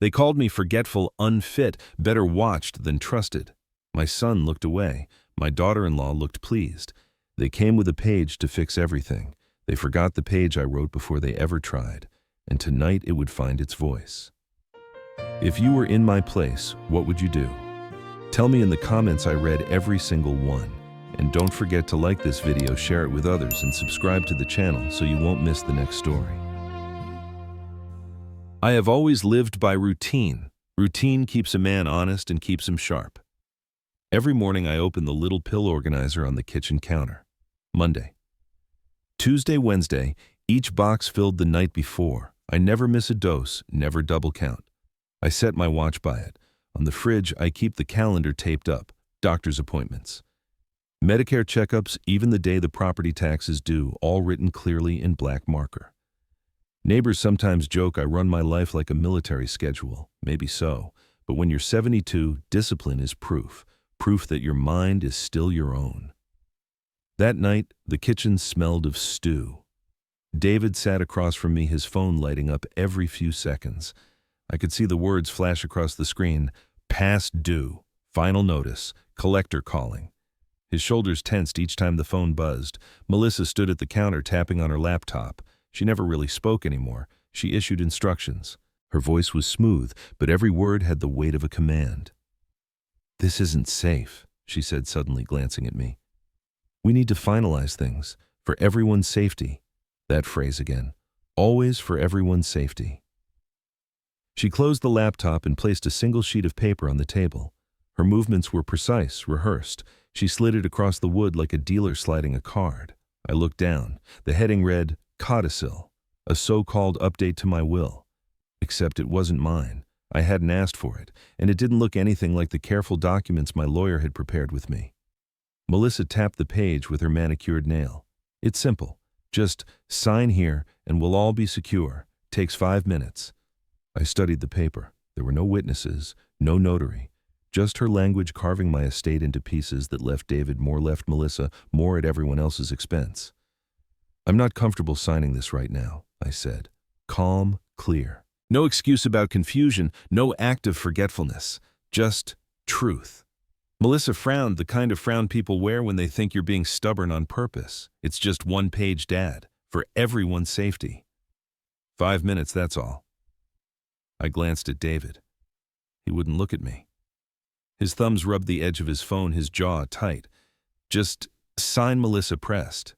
They called me forgetful, unfit, better watched than trusted. My son looked away. My daughter-in-law looked pleased. They came with a page to fix everything. They forgot the page I wrote before they ever tried, and tonight it would find its voice. If you were in my place, what would you do? Tell me in the comments. I read every single one. And don't forget to like this video, share it with others, and subscribe to the channel so you won't miss the next story. I have always lived by routine. Routine keeps a man honest and keeps him sharp. Every morning I open the little pill organizer on the kitchen counter. Monday. Tuesday, Wednesday, each box filled the night before. I never miss a dose, never double count. I set my watch by it. On the fridge, I keep the calendar taped up. Doctor's appointments, Medicare checkups, even the day the property tax is due, all written clearly in black marker. Neighbors sometimes joke I run my life like a military schedule. Maybe so, but when you're 72, discipline is proof that your mind is still your own. That night, the kitchen smelled of stew. David sat across from me, his phone lighting up every few seconds. I could see the words flash across the screen: past due, final notice, collector calling. His shoulders tensed each time the phone buzzed. Melissa stood at the counter tapping on her laptop. She never really spoke anymore. She issued instructions. Her voice was smooth, but every word had the weight of a command. "This isn't safe," she said, suddenly glancing at me. "We need to finalize things, for everyone's safety." That phrase again. Always for everyone's safety. She closed the laptop and placed a single sheet of paper on the table. Her movements were precise, rehearsed. She slid it across the wood like a dealer sliding a card. I looked down. The heading read, "Codicil," a so-called update to my will. Except it wasn't mine. I hadn't asked for it, and it didn't look anything like the careful documents my lawyer had prepared with me. Melissa tapped the page with her manicured nail. "It's simple. Just sign here and we'll all be secure. Takes 5 minutes." I studied the paper. There were no witnesses, no notary. Just her language carving my estate into pieces that left David more, left Melissa more at everyone else's expense. "I'm not comfortable signing this right now," I said. Calm, clear. No excuse about confusion, no act of forgetfulness. Just truth. Melissa frowned, the kind of frown people wear when they think you're being stubborn on purpose. "It's just 1 page, Dad, for everyone's safety." 5 minutes, that's all. I glanced at David. He wouldn't look at me. His thumbs rubbed the edge of his phone, his jaw tight. "Just sign," Melissa pressed.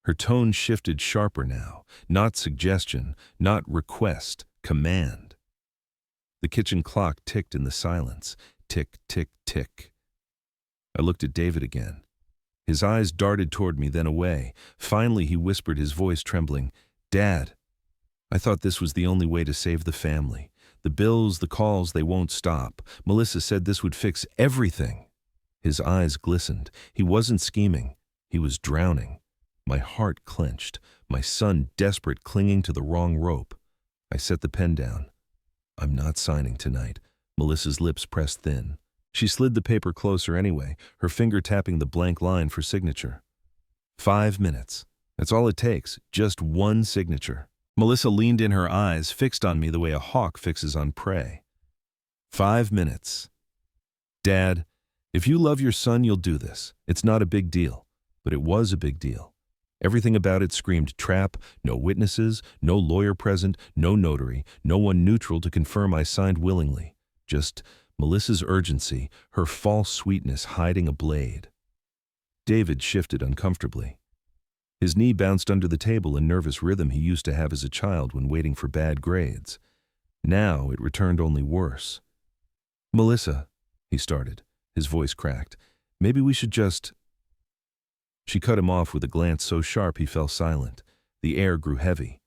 Her tone shifted sharper now. Not suggestion, not request, command. The kitchen clock ticked in the silence. Tick, tick, tick. I looked at David again. His eyes darted toward me, then away. Finally, he whispered, his voice trembling, "Dad, I thought this was the only way to save the family. The bills, the calls, they won't stop. Melissa said this would fix everything." His eyes glistened. He wasn't scheming. He was drowning. My heart clenched. My son desperate, clinging to the wrong rope. I set the pen down. "I'm not signing tonight." Melissa's lips pressed thin. She slid the paper closer anyway, her finger tapping the blank line for signature. 5 minutes. That's all it takes. Just 1 signature. Melissa leaned in, her eyes fixed on me the way a hawk fixes on prey. 5 minutes. "Dad, if you love your son, you'll do this. It's not a big deal." But it was a big deal. Everything about it screamed trap, no witnesses, no lawyer present, no notary, no one neutral to confirm I signed willingly. Just Melissa's urgency, her false sweetness hiding a blade. David shifted uncomfortably. His knee bounced under the table in nervous rhythm he used to have as a child when waiting for bad grades. Now it returned only worse. "Melissa," he started, his voice cracked, "maybe we should just—" She cut him off with a glance so sharp he fell silent. The air grew heavy.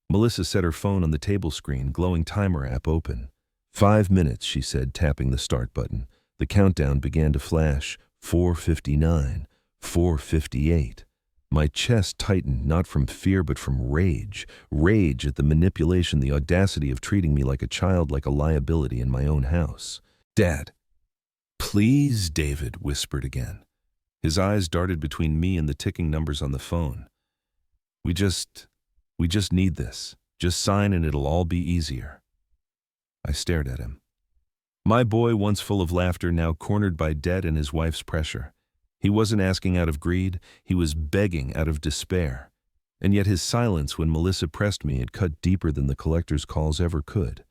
Melissa set her phone on the table screen, glowing timer app open. 5 minutes, she said, tapping the start button. The countdown began to flash. 4:59, 4:58. My chest tightened, not from fear but from rage. Rage at the manipulation, the audacity of treating me like a child, like a liability in my own house. "Dad." "Please," David whispered again. His eyes darted between me and the ticking numbers on the phone. We just need this. Just sign and it'll all be easier." I stared at him. My boy, once full of laughter, now cornered by debt and his wife's pressure. He wasn't asking out of greed, he was begging out of despair. And yet his silence when Melissa pressed me had cut deeper than the collector's calls ever could.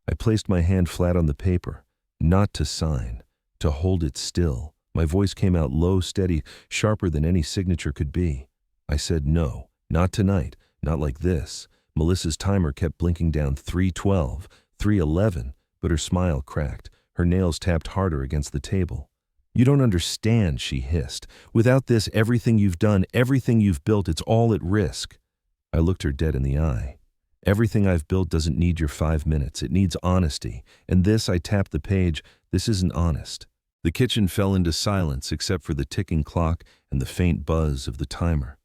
I placed my hand flat on the paper, not to sign, to hold it still. My voice came out low, steady, sharper than any signature could be. I said no, not tonight, not like this. Melissa's timer kept blinking down 3:12, 3:11, but her smile cracked. Her nails tapped harder against the table. You don't understand, she hissed. Without this, everything you've done, everything you've built, it's all at risk. I looked her dead in the eye. Everything I've built doesn't need your 5 minutes. It needs honesty. And this, I tapped the page, this isn't honest. The kitchen fell into silence except for the ticking clock and the faint buzz of the timer.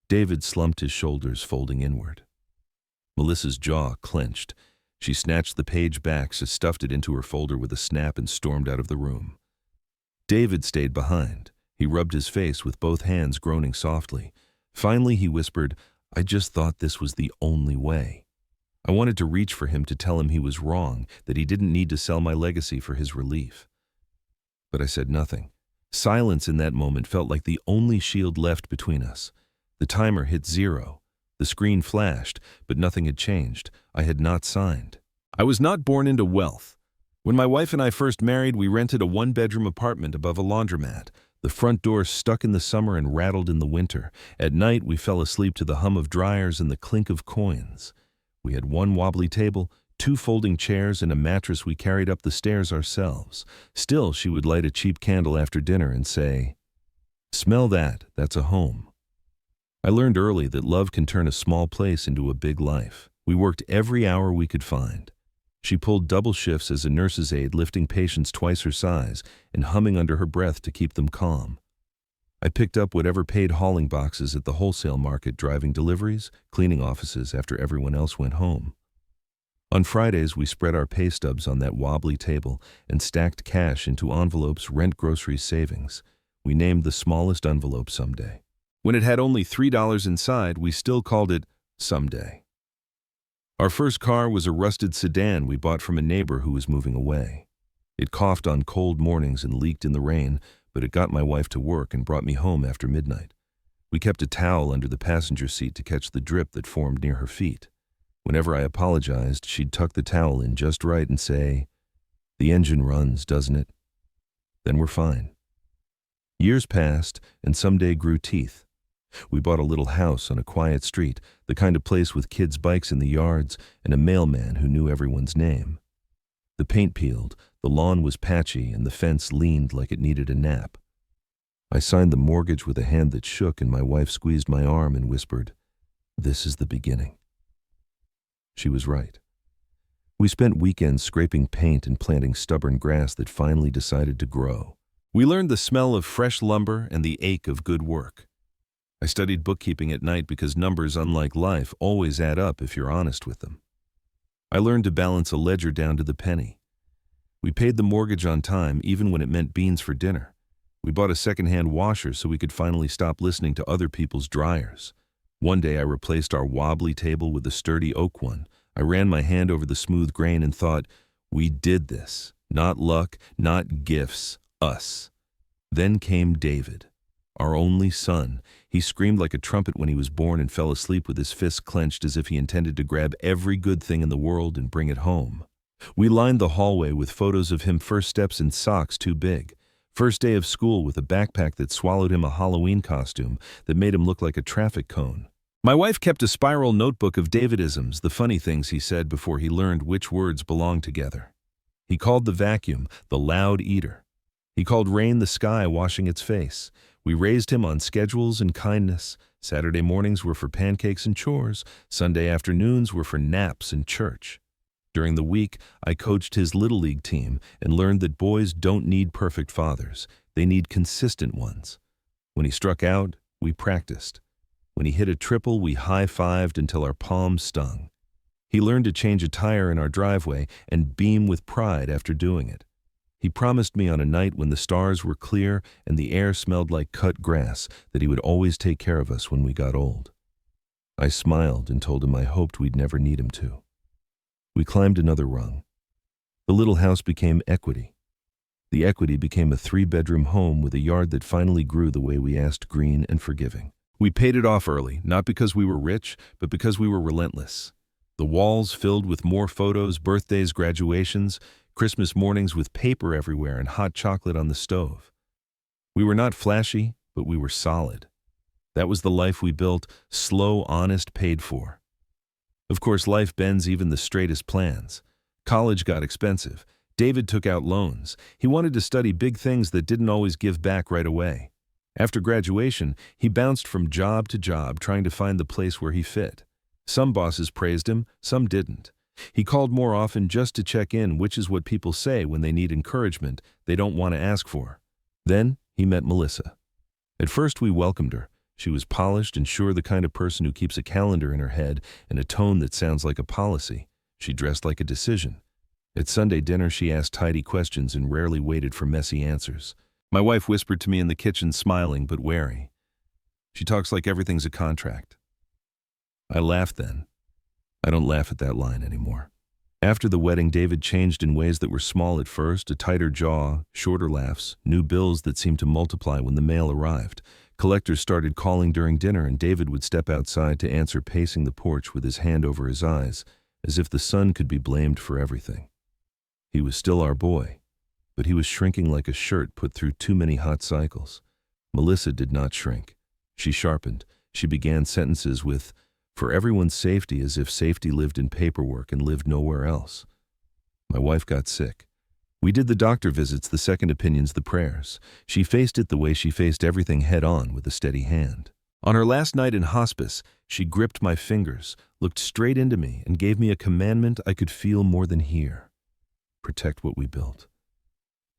David slumped his shoulders, folding inward. Melissa's jaw clenched. She snatched the page back, stuffed it into her folder with a snap, and stormed out of the room. David stayed behind. He rubbed his face with both hands, groaning softly. Finally, he whispered, I just thought this was the only way. I wanted to reach for him to tell him he was wrong, that he didn't need to sell my legacy for his relief. But I said nothing. Silence in that moment felt like the only shield left between us. The timer hit 0. The screen flashed, but nothing had changed. I had not signed. I was not born into wealth. When my wife and I first married, we rented a 1-bedroom apartment above a laundromat. The front door stuck in the summer and rattled in the winter. At night, we fell asleep to the hum of dryers and the clink of coins. We had 1 wobbly table, 2 folding chairs, and a mattress we carried up the stairs ourselves. Still, she would light a cheap candle after dinner and say, "Smell that, that's a home." I learned early that love can turn a small place into a big life. We worked every hour we could find. She pulled double shifts as a nurse's aide, lifting patients twice her size and humming under her breath to keep them calm. I picked up whatever paid hauling boxes at the wholesale market, driving deliveries, cleaning offices after everyone else went home. On Fridays, we spread our pay stubs on that wobbly table and stacked cash into envelopes, rent, groceries, savings. We named the smallest envelope Someday. When it had only $3 inside, we still called it Someday. Our first car was a rusted sedan we bought from a neighbor who was moving away. It coughed on cold mornings and leaked in the rain, but it got my wife to work and brought me home after midnight. We kept a towel under the passenger seat to catch the drip that formed near her feet. Whenever I apologized, she'd tuck the towel in just right and say, "The engine runs, doesn't it?" Then we're fine. Years passed, and Someday grew teeth. We bought a little house on a quiet street, the kind of place with kids' bikes in the yards and a mailman who knew everyone's name. The paint peeled, the lawn was patchy, and the fence leaned like it needed a nap. I signed the mortgage with a hand that shook, and my wife squeezed my arm and whispered, "This is the beginning." She was right. We spent weekends scraping paint and planting stubborn grass that finally decided to grow. We learned the smell of fresh lumber and the ache of good work. I studied bookkeeping at night because numbers, unlike life, always add up if you're honest with them. I learned to balance a ledger down to the penny. We paid the mortgage on time, even when it meant beans for dinner. We bought a second-hand washer so we could finally stop listening to other people's dryers. One day I replaced our wobbly table with a sturdy oak one. I ran my hand over the smooth grain and thought, we did this. Not luck, not gifts, us. Then came David, our only son. He screamed like a trumpet when he was born and fell asleep with his fists clenched as if he intended to grab every good thing in the world and bring it home. We lined the hallway with photos of him, first steps in socks too big, first day of school with a backpack that swallowed him, a Halloween costume that made him look like a traffic cone. My wife kept a spiral notebook of Davidisms, the funny things he said before he learned which words belonged together. He called the vacuum the loud eater. He called rain the sky washing its face. We raised him on schedules and kindness. Saturday mornings were for pancakes and chores. Sunday afternoons were for naps and church. During the week, I coached his Little League team and learned that boys don't need perfect fathers. They need consistent ones. When he struck out, we practiced. When he hit a triple, we high-fived until our palms stung. He learned to change a tire in our driveway and beam with pride after doing it. He promised me on a night when the stars were clear and the air smelled like cut grass that he would always take care of us when we got old. I smiled and told him I hoped we'd never need him to. We climbed another rung. The little house became equity. The equity became a 3-bedroom home with a yard that finally grew the way we asked, green and forgiving. We paid it off early, not because we were rich, but because we were relentless. The walls filled with more photos, birthdays, graduations, Christmas mornings with paper everywhere and hot chocolate on the stove. We were not flashy, but we were solid. That was the life we built, slow, honest, paid for. Of course, life bends even the straightest plans. College got expensive. David took out loans. He wanted to study big things that didn't always give back right away. After graduation, he bounced from job to job trying to find the place where he fit. Some bosses praised him, some didn't. He called more often just to check in, which is what people say when they need encouragement they don't want to ask for. Then he met Melissa. At first we welcomed her. She was polished and sure, the kind of person who keeps a calendar in her head and a tone that sounds like a policy. She dressed like a decision. At Sunday dinner, she asked tidy questions and rarely waited for messy answers. My wife whispered to me in the kitchen, smiling but wary. She talks like everything's a contract. I laughed then. I don't laugh at that line anymore. After the wedding, David changed in ways that were small at first, a tighter jaw, shorter laughs, new bills that seemed to multiply when the mail arrived. Collectors started calling during dinner, and David would step outside to answer, pacing the porch with his hand over his eyes, as if the sun could be blamed for everything. He was still our boy, but he was shrinking like a shirt put through too many hot cycles. Melissa did not shrink. She sharpened. She began sentences with, "For everyone's safety," as if safety lived in paperwork and lived nowhere else. My wife got sick. We did the doctor visits, the second opinions, the prayers. She faced it the way she faced everything, head on, with a steady hand. On her last night in hospice, she gripped my fingers, looked straight into me, and gave me a commandment I could feel more than hear. Protect what we built.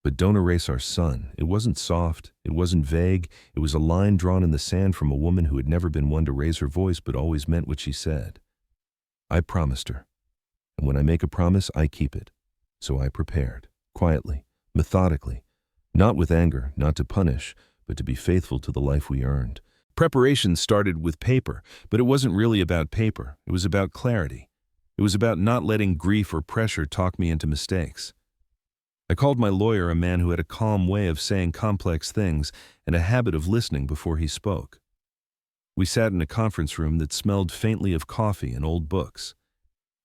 But don't erase our son. It wasn't soft, it wasn't vague, it was a line drawn in the sand from a woman who had never been one to raise her voice but always meant what she said. I promised her, and when I make a promise, I keep it. So I prepared, quietly, methodically, not with anger, not to punish, but to be faithful to the life we earned. Preparation started with paper, but it wasn't really about paper. It was about clarity. It was about not letting grief or pressure talk me into mistakes. I called my lawyer, a man who had a calm way of saying complex things and a habit of listening before he spoke. We sat in a conference room that smelled faintly of coffee and old books.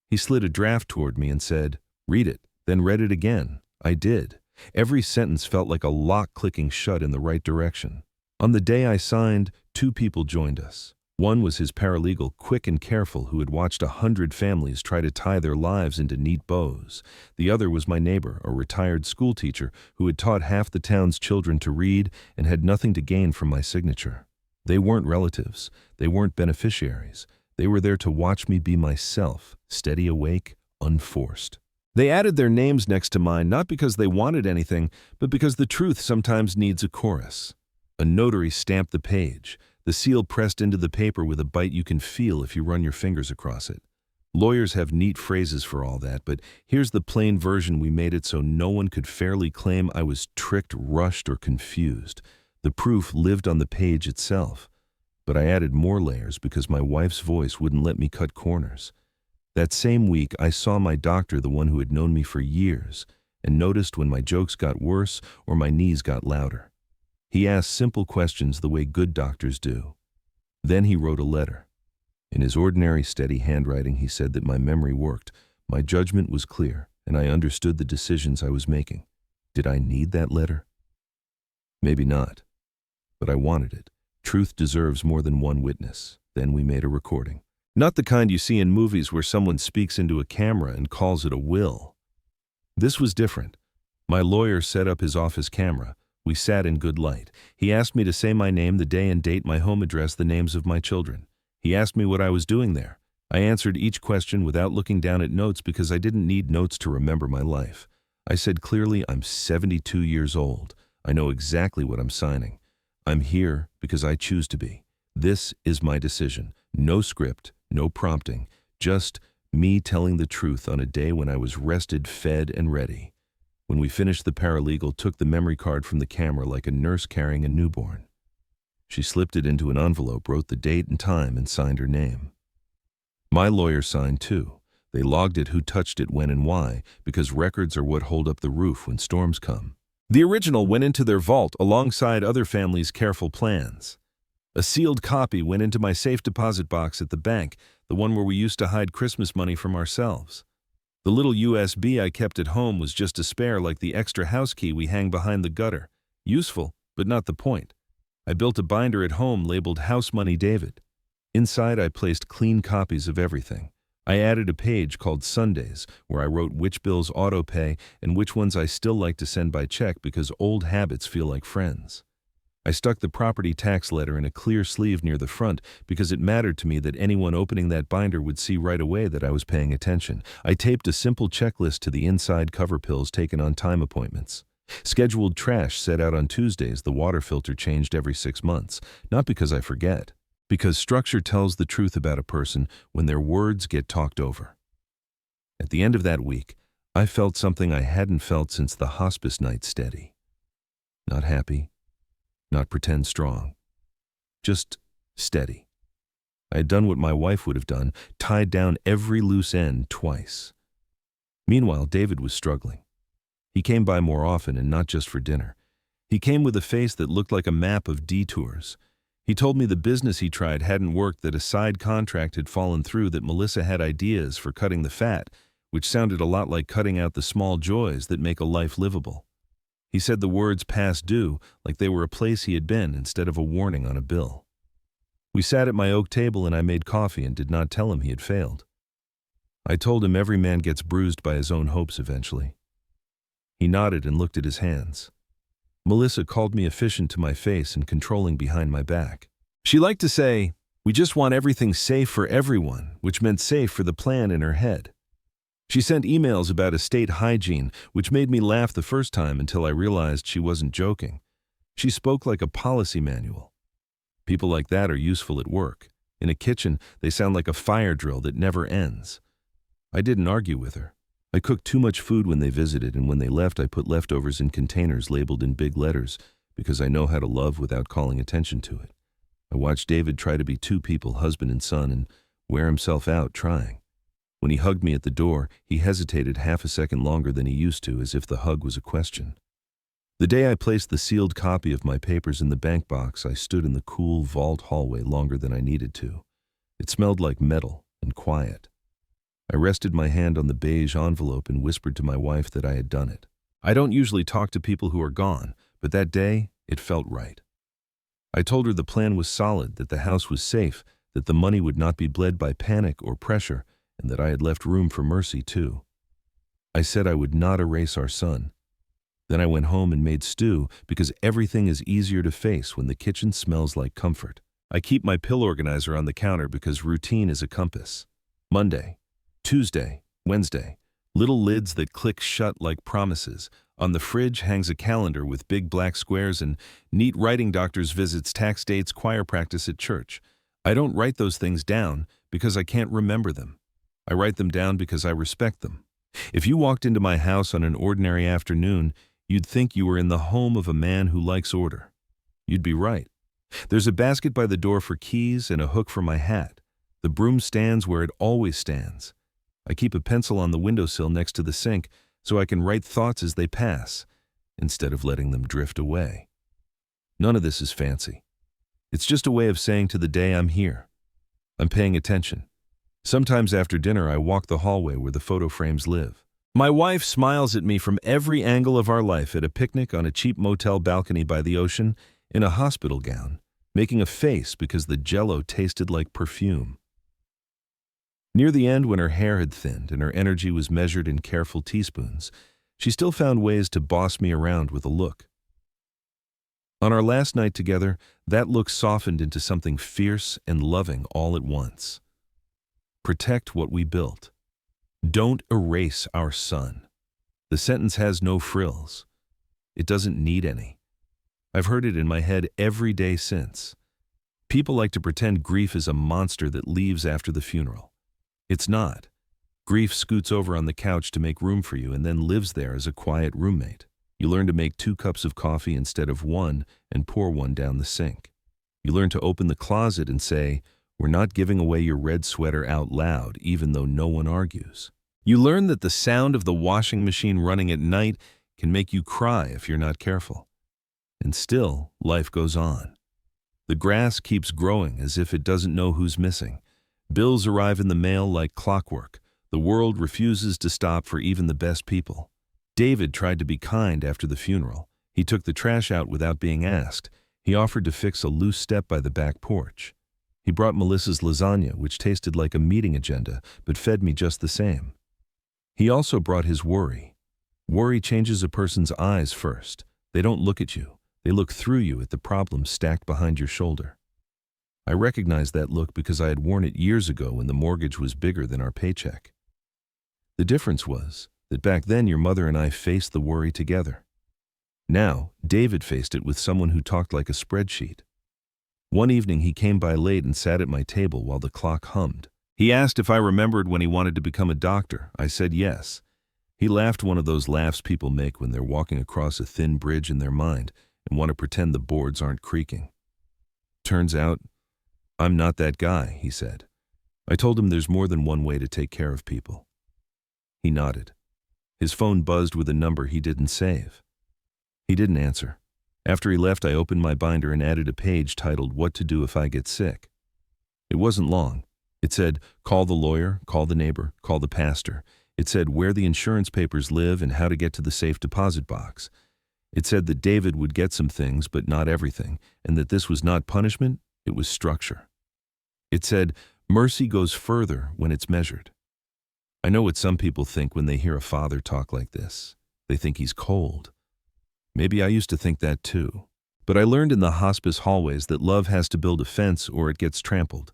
He slid a draft toward me and said, "Read it," then read it again. I did. Every sentence felt like a lock clicking shut in the right direction. On the day I signed, 2 people joined us. One was his paralegal, quick and careful, who had watched 100 families try to tie their lives into neat bows. The other was my neighbor, a retired schoolteacher who had taught half the town's children to read and had nothing to gain from my signature. They weren't relatives. They weren't beneficiaries. They were there to watch me be myself, steady, awake, unforced. They added their names next to mine not because they wanted anything, but because the truth sometimes needs a chorus. A notary stamped the page, the seal pressed into the paper with a bite you can feel if you run your fingers across it. Lawyers have neat phrases for all that, but here's the plain version. We made it so no one could fairly claim I was tricked, rushed, or confused. The proof lived on the page itself. But I added more layers because my wife's voice wouldn't let me cut corners. That same week, I saw my doctor, the one who had known me for years, and noticed when my jokes got worse or my knees got louder. He asked simple questions the way good doctors do. Then he wrote a letter. In his ordinary, steady handwriting, he said that my memory worked, my judgment was clear, and I understood the decisions I was making. Did I need that letter? Maybe not. But I wanted it. Truth deserves more than one witness. Then we made a recording. Not the kind you see in movies where someone speaks into a camera and calls it a will. This was different. My lawyer set up his office camera. We sat in good light. He asked me to say my name, the day and date, my home address, the names of my children. He asked me what I was doing there. I answered each question without looking down at notes because I didn't need notes to remember my life. I said clearly, I'm 72 years old. I know exactly what I'm signing. I'm here because I choose to be. This is my decision. No script, no prompting, just me telling the truth on a day when I was rested, fed, and ready. When we finished, the paralegal took the memory card from the camera like a nurse carrying a newborn. She slipped it into an envelope, wrote the date and time, and signed her name. My lawyer signed too. They logged it, who touched it, when and why, because records are what hold up the roof when storms come. The original went into their vault alongside other families' careful plans. A sealed copy went into my safe deposit box at the bank, the one where we used to hide Christmas money from ourselves. The little USB I kept at home was just a spare, like the extra house key we hang behind the gutter. Useful, but not the point. I built a binder at home labeled House Money David. Inside I placed clean copies of everything. I added a page called Sundays, where I wrote which bills auto-pay and which ones I still like to send by check because old habits feel like friends. I stuck the property tax letter in a clear sleeve near the front because it mattered to me that anyone opening that binder would see right away that I was paying attention. I taped a simple checklist to the inside cover, pills taken on time appointments. Scheduled trash set out on Tuesdays, the water filter changed every 6 months, not because I forget. Because structure tells the truth about a person when their words get talked over. At the end of that week, I felt something I hadn't felt since the hospice night: steady. Not happy, not pretend strong, just steady. I had done what my wife would have done, tied down every loose end twice. Meanwhile, David was struggling. He came by more often, and not just for dinner. He came with a face that looked like a map of detours. He told me the business he tried hadn't worked, that a side contract had fallen through, that Melissa had ideas for cutting the fat, which sounded a lot like cutting out the small joys that make a life livable. He said the words "past due" like they were a place he had been instead of a warning on a bill. We sat at my oak table and I made coffee and did not tell him he had failed. I told him every man gets bruised by his own hopes eventually. He nodded and looked at his hands. Melissa called me efficient to my face and controlling behind my back. She liked to say, "We just want everything safe for everyone," which meant safe for the plan in her head. She sent emails about estate hygiene, which made me laugh the first time until I realized she wasn't joking. She spoke like a policy manual. People like that are useful at work. In a kitchen, they sound like a fire drill that never ends. I didn't argue with her. I cooked too much food when they visited, and when they left, I put leftovers in containers labeled in big letters because I know how to love without calling attention to it. I watched David try to be two people, husband and son, and wear himself out trying. When he hugged me at the door, he hesitated half a second longer than he used to, as if the hug was a question. The day I placed the sealed copy of my papers in the bank box, I stood in the cool vault hallway longer than I needed to. It smelled like metal and quiet. I rested my hand on the beige envelope and whispered to my wife that I had done it. I don't usually talk to people who are gone, but that day, it felt right. I told her the plan was solid, that the house was safe, that the money would not be bled by panic or pressure, and that I had left room for mercy too. I said I would not erase our son. Then I went home and made stew, because everything is easier to face when the kitchen smells like comfort. I keep my pill organizer on the counter because routine is a compass. Monday, Tuesday, Wednesday, little lids that click shut like promises. On the fridge hangs a calendar with big black squares and neat writing: doctor's visits, tax dates, choir practice at church. I don't write those things down because I can't remember them. I write them down because I respect them. If you walked into my house on an ordinary afternoon, you'd think you were in the home of a man who likes order. You'd be right. There's a basket by the door for keys and a hook for my hat. The broom stands where it always stands. I keep a pencil on the windowsill next to the sink so I can write thoughts as they pass, instead of letting them drift away. None of this is fancy. It's just a way of saying to the day, I'm here. I'm paying attention. Sometimes after dinner, I walk the hallway where the photo frames live. My wife smiles at me from every angle of our life: at a picnic on a cheap motel balcony by the ocean, in a hospital gown, making a face because the Jell-O tasted like perfume. Near the end, when her hair had thinned and her energy was measured in careful teaspoons, she still found ways to boss me around with a look. On our last night together, that look softened into something fierce and loving all at once. Protect what we built. Don't erase our son. The sentence has no frills. It doesn't need any. I've heard it in my head every day since. People like to pretend grief is a monster that leaves after the funeral. It's not. Grief scoots over on the couch to make room for you and then lives there as a quiet roommate. You learn to make 2 cups of coffee instead of 1 and pour one down the sink. You learn to open the closet and say, We're not giving away your red sweater out loud, even though no one argues. You learn that the sound of the washing machine running at night can make you cry if you're not careful. And still, life goes on. The grass keeps growing as if it doesn't know who's missing. Bills arrive in the mail like clockwork. The world refuses to stop for even the best people. David tried to be kind after the funeral. He took the trash out without being asked. He offered to fix a loose step by the back porch. He brought Melissa's lasagna, which tasted like a meeting agenda, but fed me just the same. He also brought his worry. Worry changes a person's eyes first. They don't look at you. They look through you at the problems stacked behind your shoulder. I recognized that look because I had worn it years ago when the mortgage was bigger than our paycheck. The difference was that back then your mother and I faced the worry together. Now, David faced it with someone who talked like a spreadsheet. One evening he came by late and sat at my table while the clock hummed. He asked if I remembered when he wanted to become a doctor. I said yes. He laughed, one of those laughs people make when they're walking across a thin bridge in their mind and want to pretend the boards aren't creaking. Turns out, I'm not that guy, he said. I told him there's more than one way to take care of people. He nodded. His phone buzzed with a number he didn't save. He didn't answer. After he left, I opened my binder and added a page titled, "What to Do If I Get Sick." It wasn't long. It said, call the lawyer, call the neighbor, call the pastor. It said where the insurance papers live and how to get to the safe deposit box. It said that David would get some things, but not everything, and that this was not punishment, it was structure. It said, mercy goes further when it's measured. I know what some people think when they hear a father talk like this. They think he's cold. Maybe I used to think that too. But I learned in the hospice hallways that love has to build a fence or it gets trampled.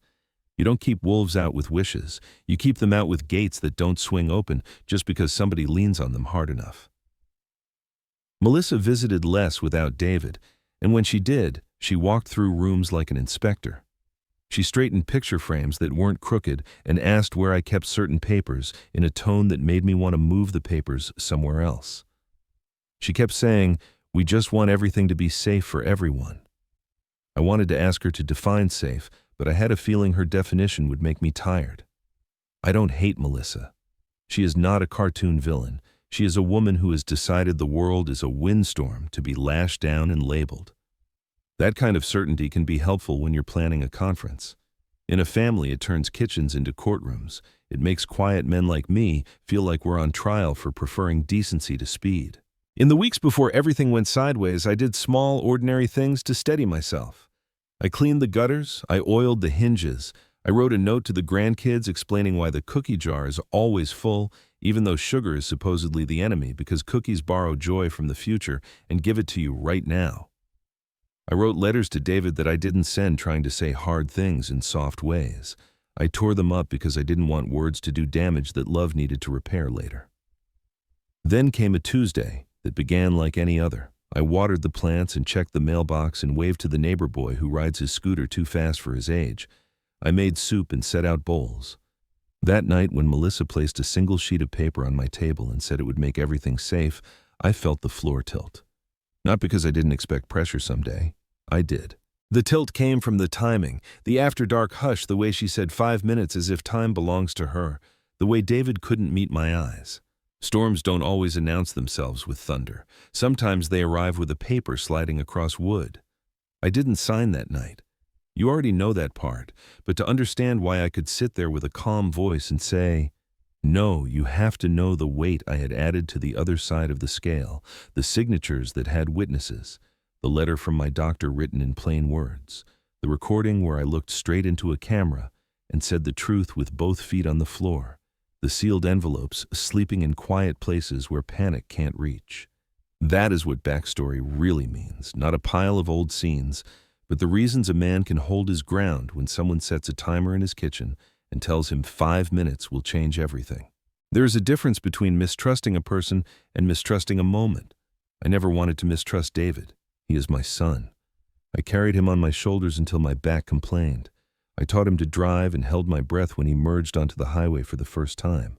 You don't keep wolves out with wishes. You keep them out with gates that don't swing open just because somebody leans on them hard enough. Melissa visited less without David, and when she did, she walked through rooms like an inspector. She straightened picture frames that weren't crooked and asked where I kept certain papers in a tone that made me want to move the papers somewhere else. She kept saying, we just want everything to be safe for everyone. I wanted to ask her to define safe, but I had a feeling her definition would make me tired. I don't hate Melissa. She is not a cartoon villain. She is a woman who has decided the world is a windstorm to be lashed down and labeled. That kind of certainty can be helpful when you're planning a conference. In a family, it turns kitchens into courtrooms. It makes quiet men like me feel like we're on trial for preferring decency to speed. In the weeks before everything went sideways, I did small, ordinary things to steady myself. I cleaned the gutters, I oiled the hinges, I wrote a note to the grandkids explaining why the cookie jar is always full, even though sugar is supposedly the enemy because cookies borrow joy from the future and give it to you right now. I wrote letters to David that I didn't send trying to say hard things in soft ways. I tore them up because I didn't want words to do damage that love needed to repair later. Then came a Tuesday that began like any other. I watered the plants and checked the mailbox and waved to the neighbor boy who rides his scooter too fast for his age. I made soup and set out bowls. That night, when Melissa placed a single sheet of paper on my table and said it would make everything safe, I felt the floor tilt. Not because I didn't expect pressure someday. I did. The tilt came from the timing, the after-dark hush, the way she said 5 minutes as if time belongs to her, the way David couldn't meet my eyes. Storms don't always announce themselves with thunder. Sometimes they arrive with a paper sliding across wood. I didn't sign that night. You already know that part, but to understand why I could sit there with a calm voice and say, no, you have to know the weight I had added to the other side of the scale, the signatures that had witnesses, the letter from my doctor written in plain words, the recording where I looked straight into a camera and said the truth with both feet on the floor, the sealed envelopes sleeping in quiet places where panic can't reach. That is what backstory really means, not a pile of old scenes, but the reasons a man can hold his ground when someone sets a timer in his kitchen and tells him 5 minutes will change everything. There is a difference between mistrusting a person and mistrusting a moment. I never wanted to mistrust David. He is my son. I carried him on my shoulders until my back complained. I taught him to drive and held my breath when he merged onto the highway for the first time.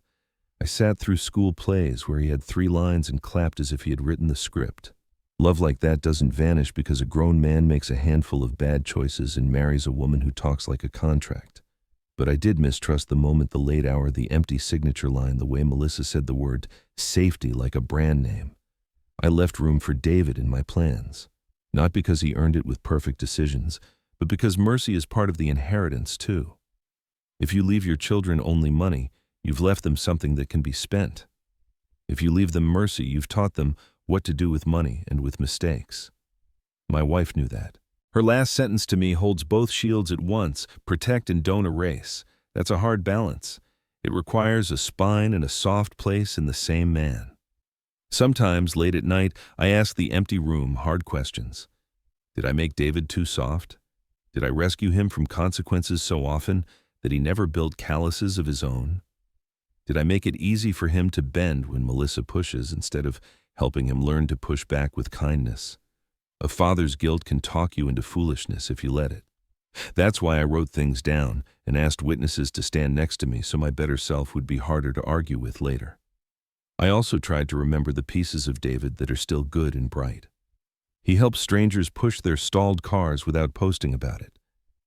I sat through school plays where he had 3 lines and clapped as if he had written the script. Love like that doesn't vanish because a grown man makes a handful of bad choices and marries a woman who talks like a contract. But I did mistrust the moment, the late hour, the empty signature line, the way Melissa said the word safety like a brand name. I left room for David in my plans, not because he earned it with perfect decisions, but because mercy is part of the inheritance too. If you leave your children only money, you've left them something that can be spent. If you leave them mercy, you've taught them what to do with money and with mistakes. My wife knew that. Her last sentence to me holds both shields at once: protect and don't erase. That's a hard balance. It requires a spine and a soft place in the same man. Sometimes, late at night, I ask the empty room hard questions. Did I make David too soft? Did I rescue him from consequences so often that he never built calluses of his own? Did I make it easy for him to bend when Melissa pushes instead of helping him learn to push back with kindness? A father's guilt can talk you into foolishness if you let it. That's why I wrote things down and asked witnesses to stand next to me so my better self would be harder to argue with later. I also tried to remember the pieces of David that are still good and bright. He helps strangers push their stalled cars without posting about it.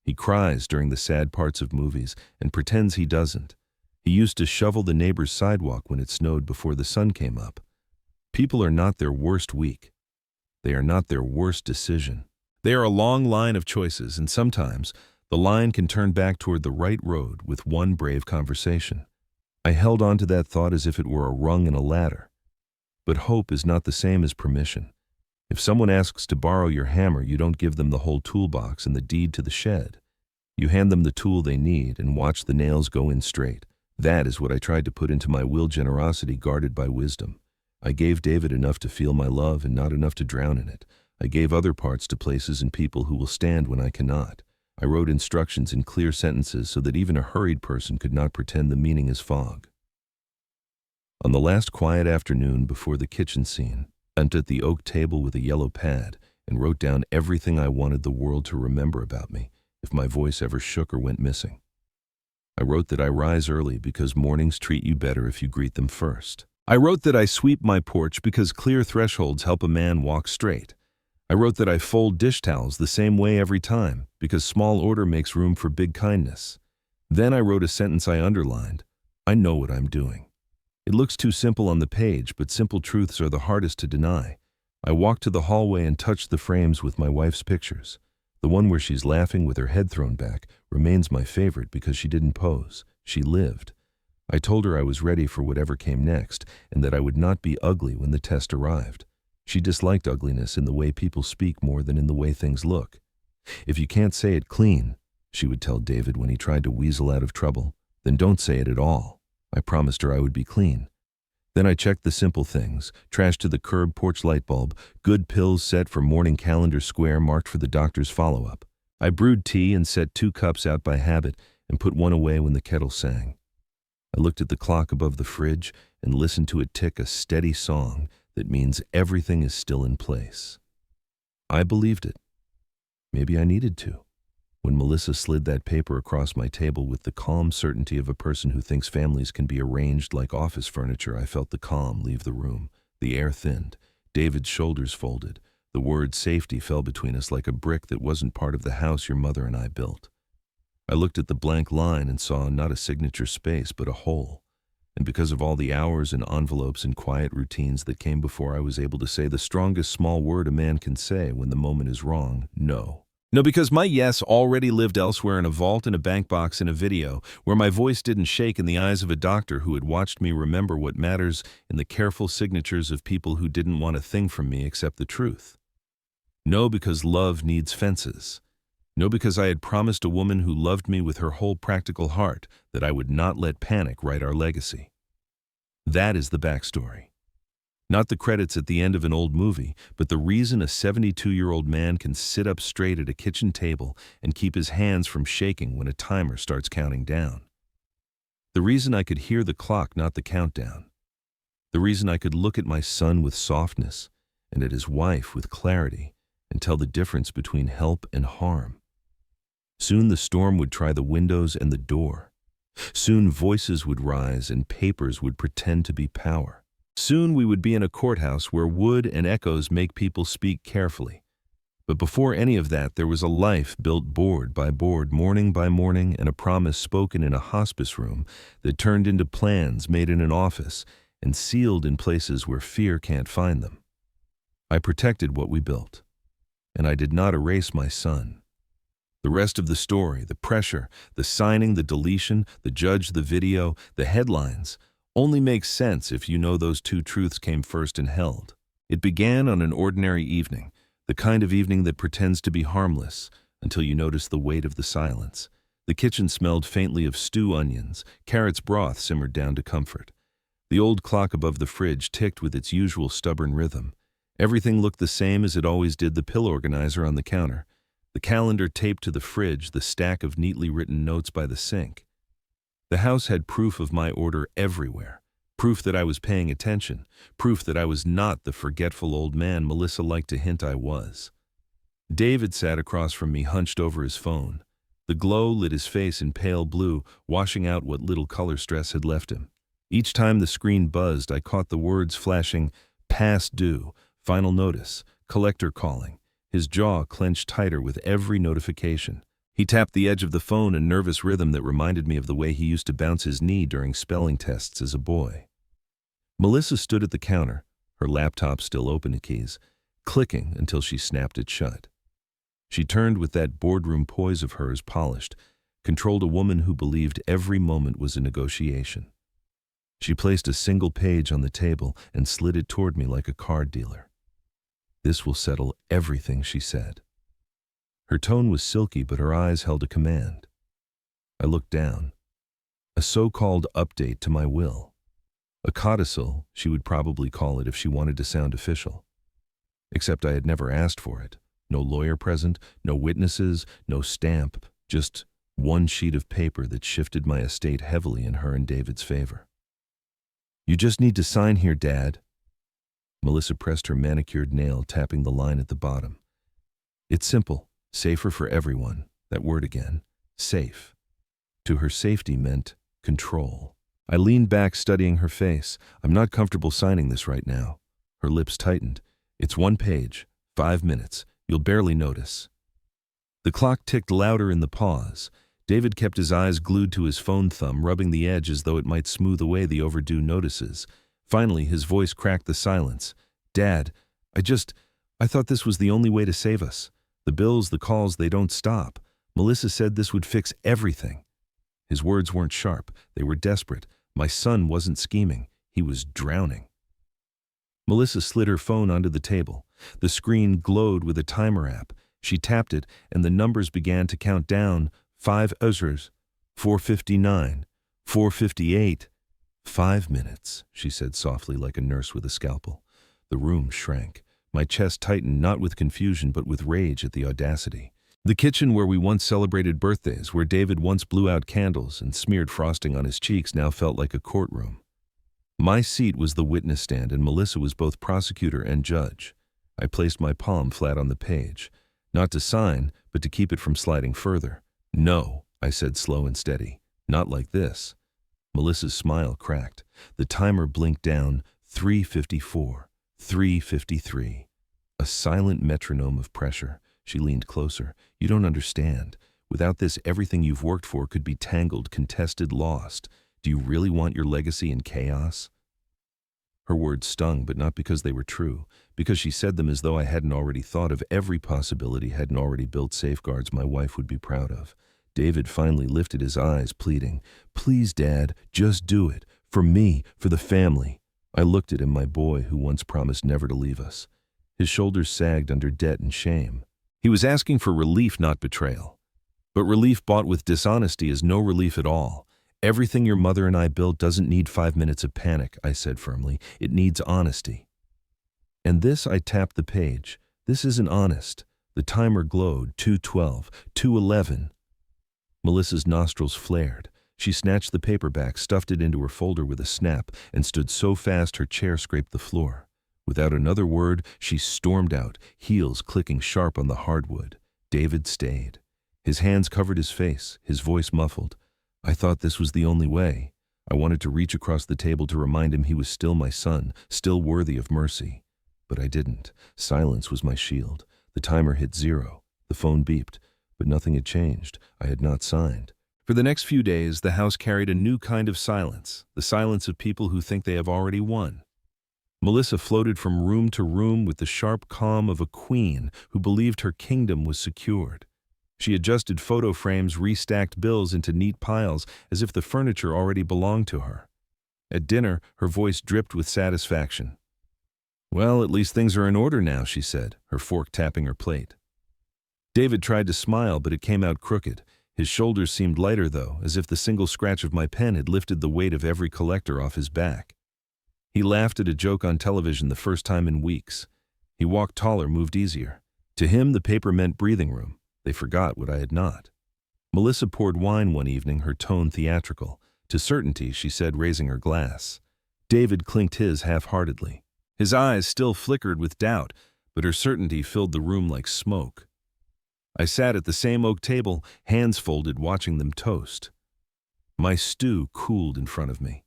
He cries during the sad parts of movies and pretends he doesn't. He used to shovel the neighbor's sidewalk when it snowed before the sun came up. People are not their worst week. They are not their worst decision. They are a long line of choices, and sometimes the line can turn back toward the right road with one brave conversation. I held on to that thought as if it were a rung in a ladder. But hope is not the same as permission. If someone asks to borrow your hammer, you don't give them the whole toolbox and the deed to the shed. You hand them the tool they need and watch the nails go in straight. That is what I tried to put into my will: generosity guarded by wisdom. I gave David enough to feel my love and not enough to drown in it. I gave other parts to places and people who will stand when I cannot. I wrote instructions in clear sentences so that even a hurried person could not pretend the meaning is fog. On the last quiet afternoon before the kitchen scene, I sat at the oak table with a yellow pad and wrote down everything I wanted the world to remember about me if my voice ever shook or went missing. I wrote that I rise early because mornings treat you better if you greet them first. I wrote that I sweep my porch because clear thresholds help a man walk straight. I wrote that I fold dish towels the same way every time because small order makes room for big kindness. Then I wrote a sentence I underlined: I know what I'm doing. It looks too simple on the page, but simple truths are the hardest to deny. I walked to the hallway and touched the frames with my wife's pictures. The one where she's laughing with her head thrown back remains my favorite because she didn't pose. She lived. I told her I was ready for whatever came next and that I would not be ugly when the test arrived. She disliked ugliness in the way people speak more than in the way things look. If you can't say it clean, she would tell David when he tried to weasel out of trouble, then don't say it at all. I promised her I would be clean. Then I checked the simple things: trash to the curb, porch light bulb, good pills set for morning, calendar square marked for the doctor's follow-up. I brewed tea and set 2 cups out by habit and put one away when the kettle sang. I looked at the clock above the fridge and listened to it tick, a steady song that means everything is still in place. I believed it. Maybe I needed to. When Melissa slid that paper across my table with the calm certainty of a person who thinks families can be arranged like office furniture, I felt the calm leave the room. The air thinned. David's shoulders folded. The word safety fell between us like a brick that wasn't part of the house your mother and I built. I looked at the blank line and saw not a signature space, but a hole. And because of all the hours and envelopes and quiet routines that came before, I was able to say the strongest small word a man can say when the moment is wrong: no. No, because my yes already lived elsewhere, in a vault, in a bank box, in a video, where my voice didn't shake in the eyes of a doctor who had watched me remember what matters, in the careful signatures of people who didn't want a thing from me except the truth. No, because love needs fences. No, because I had promised a woman who loved me with her whole practical heart that I would not let panic write our legacy. That is the backstory. Not the credits at the end of an old movie, but the reason a 72-year-old man can sit up straight at a kitchen table and keep his hands from shaking when a timer starts counting down. The reason I could hear the clock, not the countdown. The reason I could look at my son with softness and at his wife with clarity and tell the difference between help and harm. Soon the storm would try the windows and the door. Soon voices would rise and papers would pretend to be power. Soon we would be in a courthouse where wood and echoes make people speak carefully. But before any of that, there was a life built board by board, morning by morning, and a promise spoken in a hospice room that turned into plans made in an office and sealed in places where fear can't find them. I protected what we built, and I did not erase my son. The rest of the story, the pressure, the signing, the deletion, the judge, the video, the headlines, only makes sense if you know those two truths came first and held. It began on an ordinary evening, the kind of evening that pretends to be harmless until you notice the weight of the silence. The kitchen smelled faintly of stew onions, carrots broth simmered down to comfort. The old clock above the fridge ticked with its usual stubborn rhythm. Everything looked the same as it always did, the pill organizer on the counter, the calendar taped to the fridge, the stack of neatly written notes by the sink. The house had proof of my order everywhere, proof that I was paying attention, proof that I was not the forgetful old man Melissa liked to hint I was. David sat across from me, hunched over his phone. The glow lit his face in pale blue, washing out what little color stress had left him. Each time the screen buzzed, I caught the words flashing, past due, final notice, collector calling. His jaw clenched tighter with every notification. He tapped the edge of the phone, a nervous rhythm that reminded me of the way he used to bounce his knee during spelling tests as a boy. Melissa stood at the counter, her laptop still open to keys, clicking until she snapped it shut. She turned with that boardroom poise of hers, polished, controlled, a woman who believed every moment was a negotiation. She placed a single page on the table and slid it toward me like a card dealer. "This will settle everything," she said. Her tone was silky, but her eyes held a command. I looked down. A so-called update to my will. A codicil, she would probably call it if she wanted to sound official. Except I had never asked for it. No lawyer present, no witnesses, no stamp, just one sheet of paper that shifted my estate heavily in her and David's favor. "You just need to sign here, Dad." Melissa pressed her manicured nail, tapping the line at the bottom. "It's simple, safer for everyone." That word again, safe. To her, safety meant control. I leaned back, studying her face. "I'm not comfortable signing this right now." Her lips tightened. "It's one page, 5 minutes. You'll barely notice." The clock ticked louder in the pause. David kept his eyes glued to his phone thumb, rubbing the edge as though it might smooth away the overdue notices. Finally, his voice cracked the silence. "Dad, I thought this was the only way to save us. The bills, the calls, they don't stop. Melissa said this would fix everything." His words weren't sharp. They were desperate. My son wasn't scheming. He was drowning. Melissa slid her phone onto the table. The screen glowed with a timer app. She tapped it, and the numbers began to count down. 5 hours, 4:59, 4:58. 5 minutes, she said softly, like a nurse with a scalpel. The room shrank. My chest tightened, not with confusion, but with rage at the audacity. The kitchen where we once celebrated birthdays, where David once blew out candles and smeared frosting on his cheeks, now felt like a courtroom. My seat was the witness stand, and Melissa was both prosecutor and judge. I placed my palm flat on the page, not to sign, but to keep it from sliding further. "No," I said, slow and steady. "Not like this." Melissa's smile cracked. The timer blinked down. 3:54, 3:53. A silent metronome of pressure. She leaned closer. "You don't understand. Without this, everything you've worked for could be tangled, contested, lost. Do you really want your legacy in chaos?" Her words stung, but not because they were true, because she said them as though I hadn't already thought of every possibility, hadn't already built safeguards my wife would be proud of. David finally lifted his eyes, pleading, "Please, Dad, just do it. For me, for the family." I looked at him, my boy who once promised never to leave us. His shoulders sagged under debt and shame. He was asking for relief, not betrayal. But relief bought with dishonesty is no relief at all. "Everything your mother and I built doesn't need 5 minutes of panic," I said firmly. "It needs honesty." And this, I tapped the page. "This isn't honest." The timer glowed. 2:12, 2:11. Melissa's nostrils flared. She snatched the paper back, stuffed it into her folder with a snap, and stood so fast her chair scraped the floor. Without another word, she stormed out, heels clicking sharp on the hardwood. David stayed. His hands covered his face, his voice muffled. "I thought this was the only way." I wanted to reach across the table to remind him he was still my son, still worthy of mercy. But I didn't. Silence was my shield. The timer hit 0. The phone beeped, but nothing had changed. I had not signed. For the next few days, the house carried a new kind of silence, the silence of people who think they have already won. Melissa floated from room to room with the sharp calm of a queen who believed her kingdom was secured. She adjusted photo frames, restacked bills into neat piles as if the furniture already belonged to her. At dinner, her voice dripped with satisfaction. "Well, at least things are in order now," she said, her fork tapping her plate. David tried to smile, but it came out crooked. His shoulders seemed lighter, though, as if the single scratch of my pen had lifted the weight of every collector off his back. He laughed at a joke on television the first time in weeks. He walked taller, moved easier. To him, the paper meant breathing room. They forgot what I had not. Melissa poured wine one evening, her tone theatrical. "To certainty," she said, raising her glass. David clinked his half-heartedly. His eyes still flickered with doubt, but her certainty filled the room like smoke. I sat at the same oak table, hands folded, watching them toast. My stew cooled in front of me.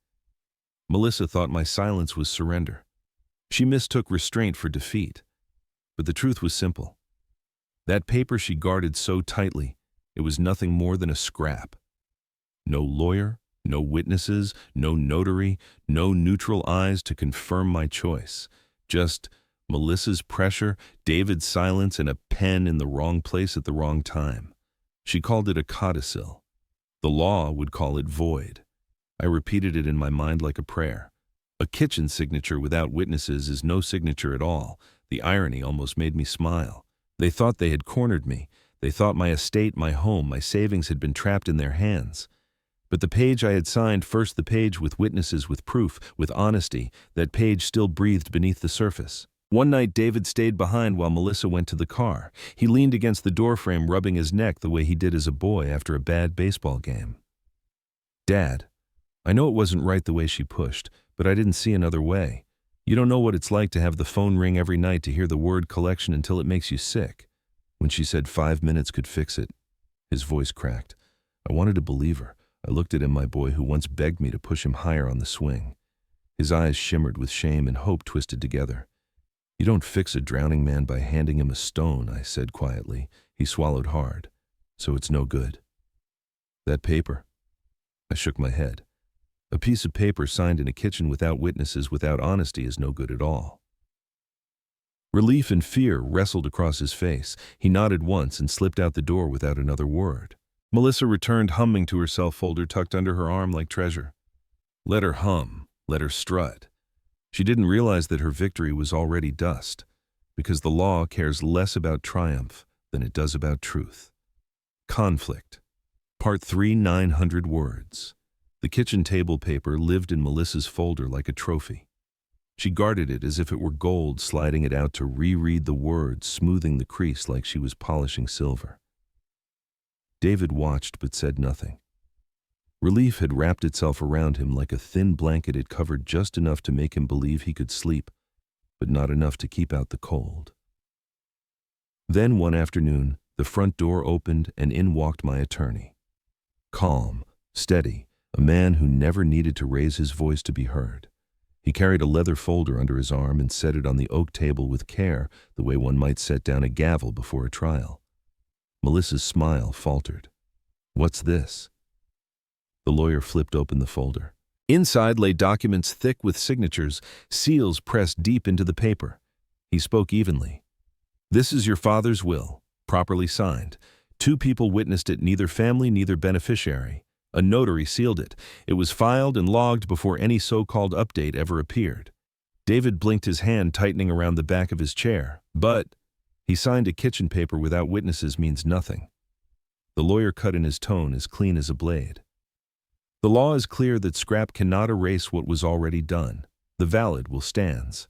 Melissa thought my silence was surrender. She mistook restraint for defeat. But the truth was simple. That paper she guarded so tightly, it was nothing more than a scrap. No lawyer, no witnesses, no notary, no neutral eyes to confirm my choice. Just Melissa's pressure, David's silence, and a pen in the wrong place at the wrong time. She called it a codicil. The law would call it void. I repeated it in my mind like a prayer. A kitchen signature without witnesses is no signature at all. The irony almost made me smile. They thought they had cornered me. They thought my estate, my home, my savings had been trapped in their hands. But the page I had signed, first the page with witnesses, with proof, with honesty, that page still breathed beneath the surface. One night, David stayed behind while Melissa went to the car. He leaned against the doorframe, rubbing his neck the way he did as a boy after a bad baseball game. "Dad, I know it wasn't right the way she pushed, but I didn't see another way. You don't know what it's like to have the phone ring every night to hear the word collection until it makes you sick." When she said 5 minutes could fix it, his voice cracked. I wanted to believe her. I looked at him, my boy who once begged me to push him higher on the swing. His eyes shimmered with shame and hope twisted together. "You don't fix a drowning man by handing him a stone," I said quietly. He swallowed hard. "So it's no good." "That paper?" I shook my head. "A piece of paper signed in a kitchen without witnesses, without honesty, is no good at all." Relief and fear wrestled across his face. He nodded once and slipped out the door without another word. Melissa returned, humming to herself, folder tucked under her arm like treasure. Let her hum, let her strut. She didn't realize that her victory was already dust, because the law cares less about triumph than it does about truth. Conflict. Part 3, 900 words. The kitchen table paper lived in Melissa's folder like a trophy. She guarded it as if it were gold, sliding it out to reread the words, smoothing the crease like she was polishing silver. David watched but said nothing. Relief had wrapped itself around him like a thin blanket. It covered just enough to make him believe he could sleep, but not enough to keep out the cold. Then one afternoon, the front door opened and in walked my attorney. Calm, steady, a man who never needed to raise his voice to be heard. He carried a leather folder under his arm and set it on the oak table with care, the way one might set down a gavel before a trial. Melissa's smile faltered. "What's this?" The lawyer flipped open the folder. Inside lay documents thick with signatures, seals pressed deep into the paper. He spoke evenly. "This is your father's will, properly signed. 2 people witnessed it, neither family, neither beneficiary. A notary sealed it. It was filed and logged before any so-called update ever appeared." David blinked, his hand tightening around the back of his chair. "But he signed a kitchen paper without witnesses means nothing." The lawyer cut in his tone as clean as a blade. "The law is clear that scrap cannot erase what was already done. The valid will stands."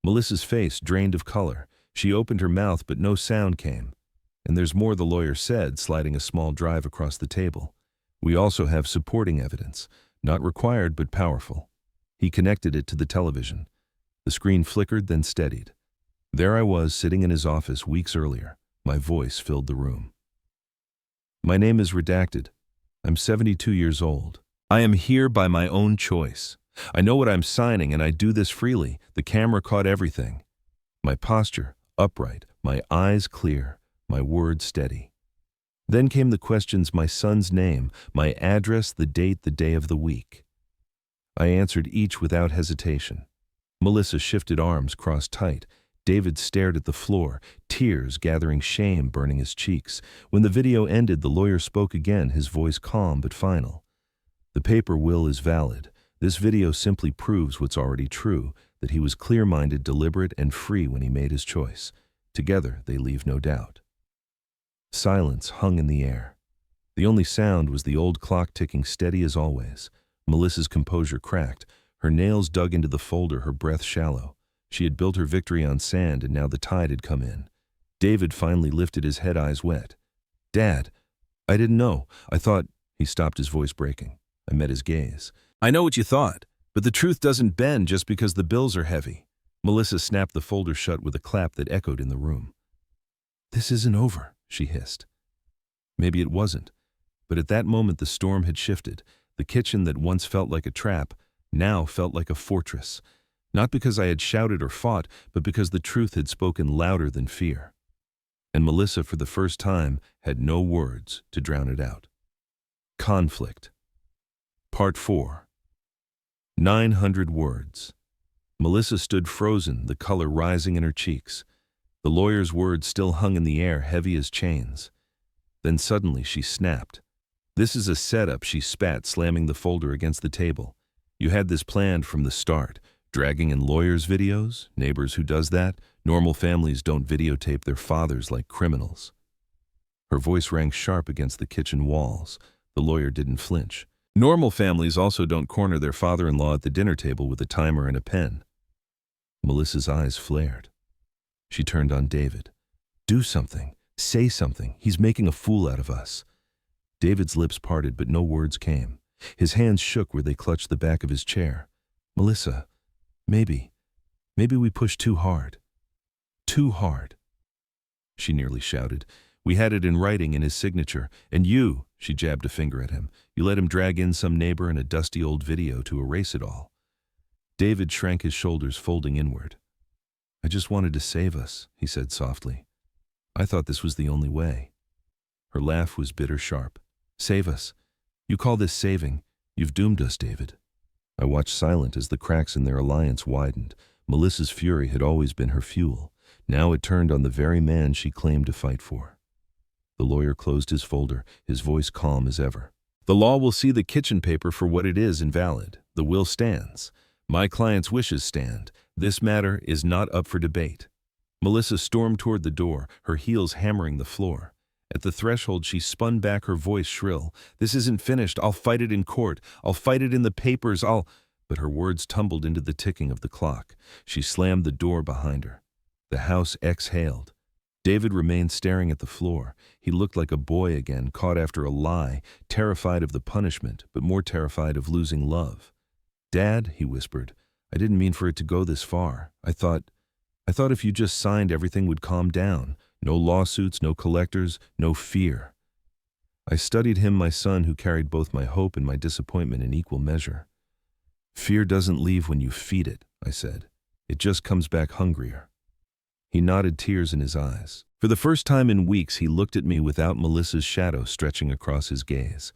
Melissa's face drained of color. She opened her mouth, but no sound came. "And there's more," the lawyer said, sliding a small drive across the table. "We also have supporting evidence, not required but powerful." He connected it to the television. The screen flickered, then steadied. There I was, sitting in his office weeks earlier. My voice filled the room. "My name is redacted. I'm 72 years old. I am here by my own choice. I know what I'm signing, and I do this freely." The camera caught everything. My posture, upright, my eyes clear, my words steady. Then came the questions: my son's name, my address, the date, the day of the week. I answered each without hesitation. Melissa shifted, arms crossed tight. David stared at the floor, tears gathering, shame burning his cheeks. When the video ended, the lawyer spoke again, his voice calm but final. The paper will is valid. This video simply proves what's already true, that he was clear-minded, deliberate, and free when he made his choice. Together, they leave no doubt. Silence hung in the air. The only sound was the old clock ticking, steady as always. Melissa's composure cracked. Her nails dug into the folder, her breath shallow. She had built her victory on sand, and now the tide had come in. David finally lifted his head, eyes wet. "Dad, I didn't know. I thought—" He stopped, his voice breaking. I met his gaze. "I know what you thought, but the truth doesn't bend just because the bills are heavy." Melissa snapped the folder shut with a clap that echoed in the room. "This isn't over," she hissed. Maybe it wasn't, but at that moment the storm had shifted. The kitchen that once felt like a trap now felt like a fortress. Not because I had shouted or fought, but because the truth had spoken louder than fear. And Melissa, for the first time, had no words to drown it out. Conflict. Part 4. 900 words. Melissa stood frozen, the color rising in her cheeks. The lawyer's words still hung in the air, heavy as chains. Then suddenly she snapped. "This is a setup," she spat, slamming the folder against the table. "You had this planned from the start. Dragging in lawyers' videos? Neighbors who does that? Normal families don't videotape their fathers like criminals." Her voice rang sharp against the kitchen walls. The lawyer didn't flinch. "Normal families also don't corner their father-in-law at the dinner table with a timer and a pen." Melissa's eyes flared. She turned on David. "Do something. Say something. He's making a fool out of us." David's lips parted, but no words came. His hands shook where they clutched the back of his chair. "Melissa, maybe we pushed too hard. Too hard." She nearly shouted. "We had it in writing, in his signature. And you," she jabbed a finger at him, "you let him drag in some neighbor and a dusty old video to erase it all." David shrank, his shoulders folding inward. "I just wanted to save us," he said softly. "I thought this was the only way." Her laugh was bitter sharp. "Save us? You call this saving? You've doomed us, David." I watched silent as the cracks in their alliance widened. Melissa's fury had always been her fuel. Now it turned on the very man she claimed to fight for. The lawyer closed his folder, his voice calm as ever. "The law will see the kitchen paper for what it is, invalid. The will stands. My client's wishes stand. This matter is not up for debate." Melissa stormed toward the door, her heels hammering the floor. At the threshold, she spun back, her voice shrill. "This isn't finished. I'll fight it in court. I'll fight it in the papers. But her words tumbled into the ticking of the clock. She slammed the door behind her. The house exhaled. David remained staring at the floor. He looked like a boy again, caught after a lie, terrified of the punishment, but more terrified of losing love. "Dad," he whispered, "I didn't mean for it to go this far. I thought if you just signed, everything would calm down. No lawsuits, no collectors, no fear." I studied him, my son, who carried both my hope and my disappointment in equal measure. "Fear doesn't leave when you feed it," I said. "It just comes back hungrier." He nodded, tears in his eyes. For the first time in weeks, he looked at me without Melissa's shadow stretching across his gaze.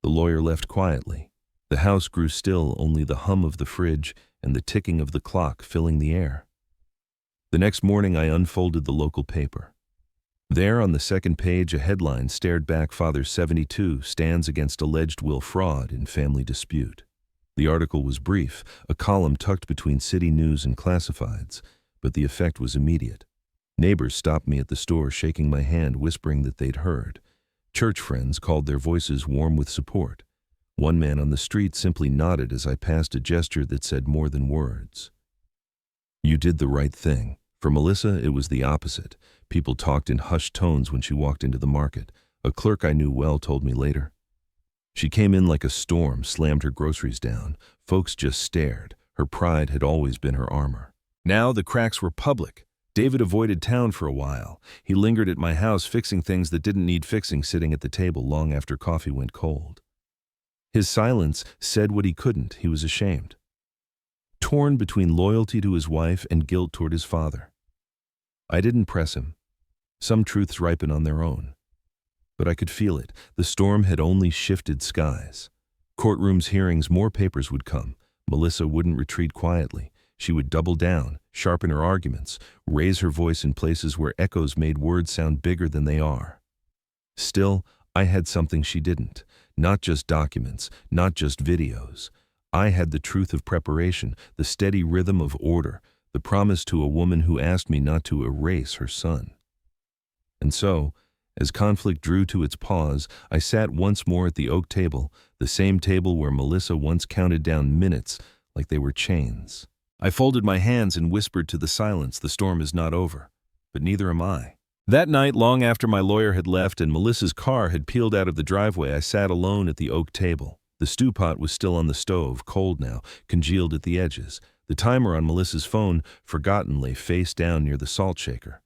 The lawyer left quietly. The house grew still, only the hum of the fridge and the ticking of the clock filling the air. The next morning, I unfolded the local paper. There, on the second page, a headline stared back: "Father 72 stands against alleged will fraud in family dispute." The article was brief, a column tucked between city news and classifieds, but the effect was immediate. Neighbors stopped me at the store, shaking my hand, whispering that they'd heard. Church friends called, their voices warm with support. One man on the street simply nodded as I passed, a gesture that said more than words. "You did the right thing." For Melissa, it was the opposite. People talked in hushed tones when she walked into the market. A clerk I knew well told me later. She came in like a storm, slammed her groceries down. Folks just stared. Her pride had always been her armor. Now the cracks were public. David avoided town for a while. He lingered at my house, fixing things that didn't need fixing, sitting at the table long after coffee went cold. His silence said what he couldn't. He was ashamed. Torn between loyalty to his wife and guilt toward his father. I didn't press him. Some truths ripen on their own. But I could feel it. The storm had only shifted skies. Courtroom's hearings, more papers would come. Melissa wouldn't retreat quietly. She would double down, sharpen her arguments, raise her voice in places where echoes made words sound bigger than they are. Still, I had something she didn't. Not just documents, not just videos. I had the truth of preparation, the steady rhythm of order, the promise to a woman who asked me not to erase her son. And so, as conflict drew to its pause, I sat once more at the oak table, the same table where Melissa once counted down minutes like they were chains. I folded my hands and whispered to the silence, "The storm is not over, but neither am I." That night, long after my lawyer had left and Melissa's car had peeled out of the driveway, I sat alone at the oak table. The stew pot was still on the stove, cold now, congealed at the edges. The timer on Melissa's phone, forgotten, lay face down near the salt shaker.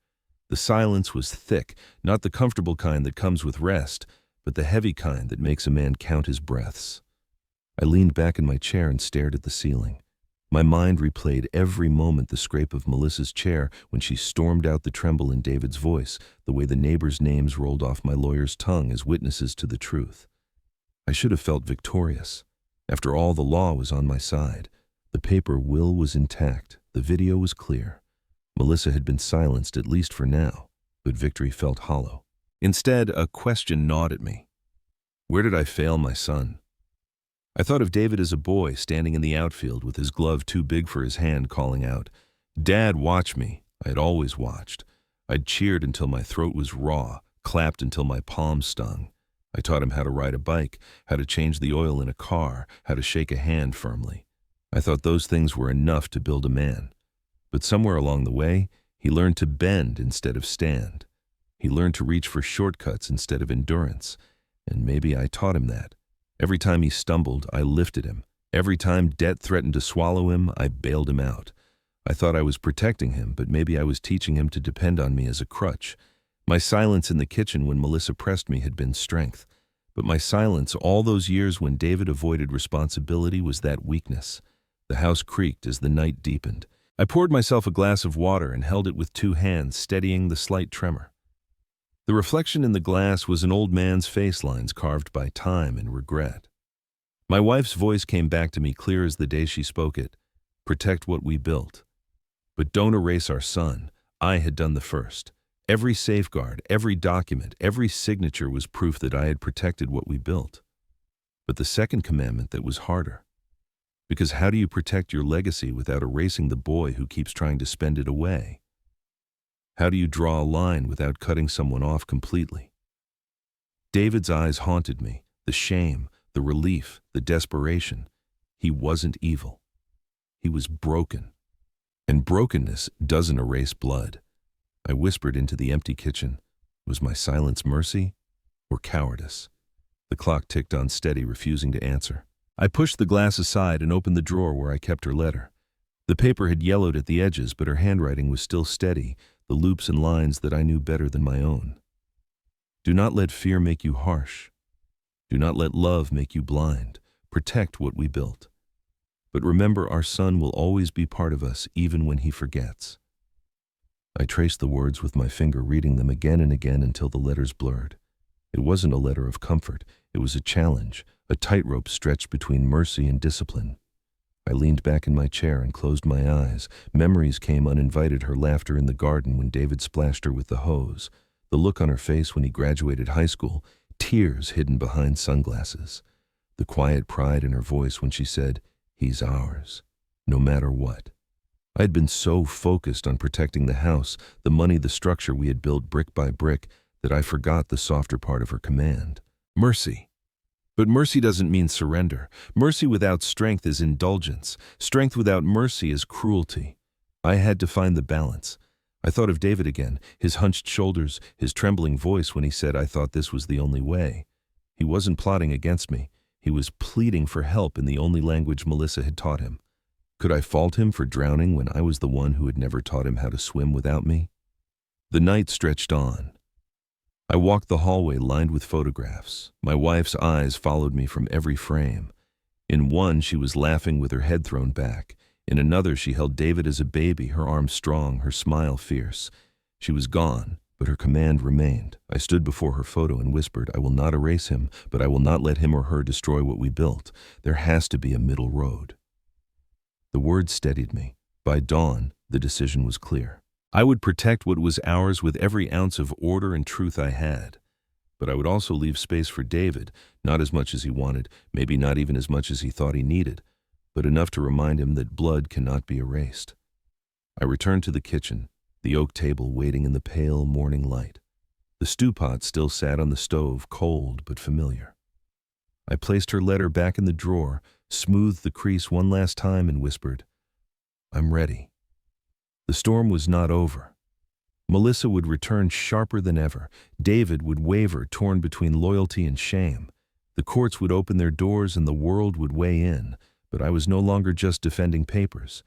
The silence was thick, not the comfortable kind that comes with rest, but the heavy kind that makes a man count his breaths. I leaned back in my chair and stared at the ceiling. My mind replayed every moment, the scrape of Melissa's chair when she stormed out, the tremble in David's voice, the way the neighbors' names rolled off my lawyer's tongue as witnesses to the truth. I should have felt victorious. After all, the law was on my side. The paper will was intact. The video was clear. Melissa had been silenced, at least for now, but victory felt hollow. Instead, a question gnawed at me. Where did I fail my son? I thought of David as a boy standing in the outfield with his glove too big for his hand, calling out, "Dad, watch me." I had always watched. I'd cheered until my throat was raw, clapped until my palms stung. I taught him how to ride a bike, how to change the oil in a car, how to shake a hand firmly. I thought those things were enough to build a man. But somewhere along the way, he learned to bend instead of stand. He learned to reach for shortcuts instead of endurance. And maybe I taught him that. Every time he stumbled, I lifted him. Every time debt threatened to swallow him, I bailed him out. I thought I was protecting him, but maybe I was teaching him to depend on me as a crutch. My silence in the kitchen when Melissa pressed me had been strength. But my silence all those years when David avoided responsibility was that weakness. The house creaked as the night deepened. I poured myself a glass of water and held it with two hands, steadying the slight tremor. The reflection in the glass was an old man's face lines carved by time and regret. My wife's voice came back to me clear as the day she spoke it. Protect what we built. But don't erase our son. I had done the first. Every safeguard, every document, every signature was proof that I had protected what we built. But the second commandment, that was harder. Because how do you protect your legacy without erasing the boy who keeps trying to spend it away? How do you draw a line without cutting someone off completely? David's eyes haunted me, the shame, the relief, the desperation. He wasn't evil. He was broken. And brokenness doesn't erase blood. I whispered into the empty kitchen. Was my silence mercy or cowardice? The clock ticked on steady, refusing to answer. I pushed the glass aside and opened the drawer where I kept her letter. The paper had yellowed at the edges, but her handwriting was still steady, the loops and lines that I knew better than my own. Do not let fear make you harsh. Do not let love make you blind. Protect what we built. But remember, our son will always be part of us, even when he forgets. I traced the words with my finger, reading them again and again until the letters blurred. It wasn't a letter of comfort. It was a challenge, a tightrope stretched between mercy and discipline. I leaned back in my chair and closed my eyes. Memories came uninvited, her laughter in the garden when David splashed her with the hose, the look on her face when he graduated high school, tears hidden behind sunglasses, the quiet pride in her voice when she said, "He's ours, no matter what." I had been so focused on protecting the house, the money, the structure we had built brick by brick, that I forgot the softer part of her command, mercy. But mercy doesn't mean surrender. Mercy without strength is indulgence. Strength without mercy is cruelty. I had to find the balance. I thought of David again, his hunched shoulders, his trembling voice when he said, "I thought this was the only way." He wasn't plotting against me. He was pleading for help in the only language Melissa had taught him. Could I fault him for drowning when I was the one who had never taught him how to swim without me? The night stretched on. I walked the hallway lined with photographs. My wife's eyes followed me from every frame. In one, she was laughing with her head thrown back. In another, she held David as a baby, her arms strong, her smile fierce. She was gone, but her command remained. I stood before her photo and whispered, "I will not erase him, but I will not let him or her destroy what we built. There has to be a middle road." The words steadied me. By dawn, the decision was clear. I would protect what was ours with every ounce of order and truth I had. But I would also leave space for David, not as much as he wanted, maybe not even as much as he thought he needed, but enough to remind him that blood cannot be erased. I returned to the kitchen, the oak table waiting in the pale morning light. The stew pot still sat on the stove, cold but familiar. I placed her letter back in the drawer, smoothed the crease one last time, and whispered, "I'm ready." The storm was not over. Melissa would return sharper than ever. David would waver, torn between loyalty and shame. The courts would open their doors and the world would weigh in, but I was no longer just defending papers.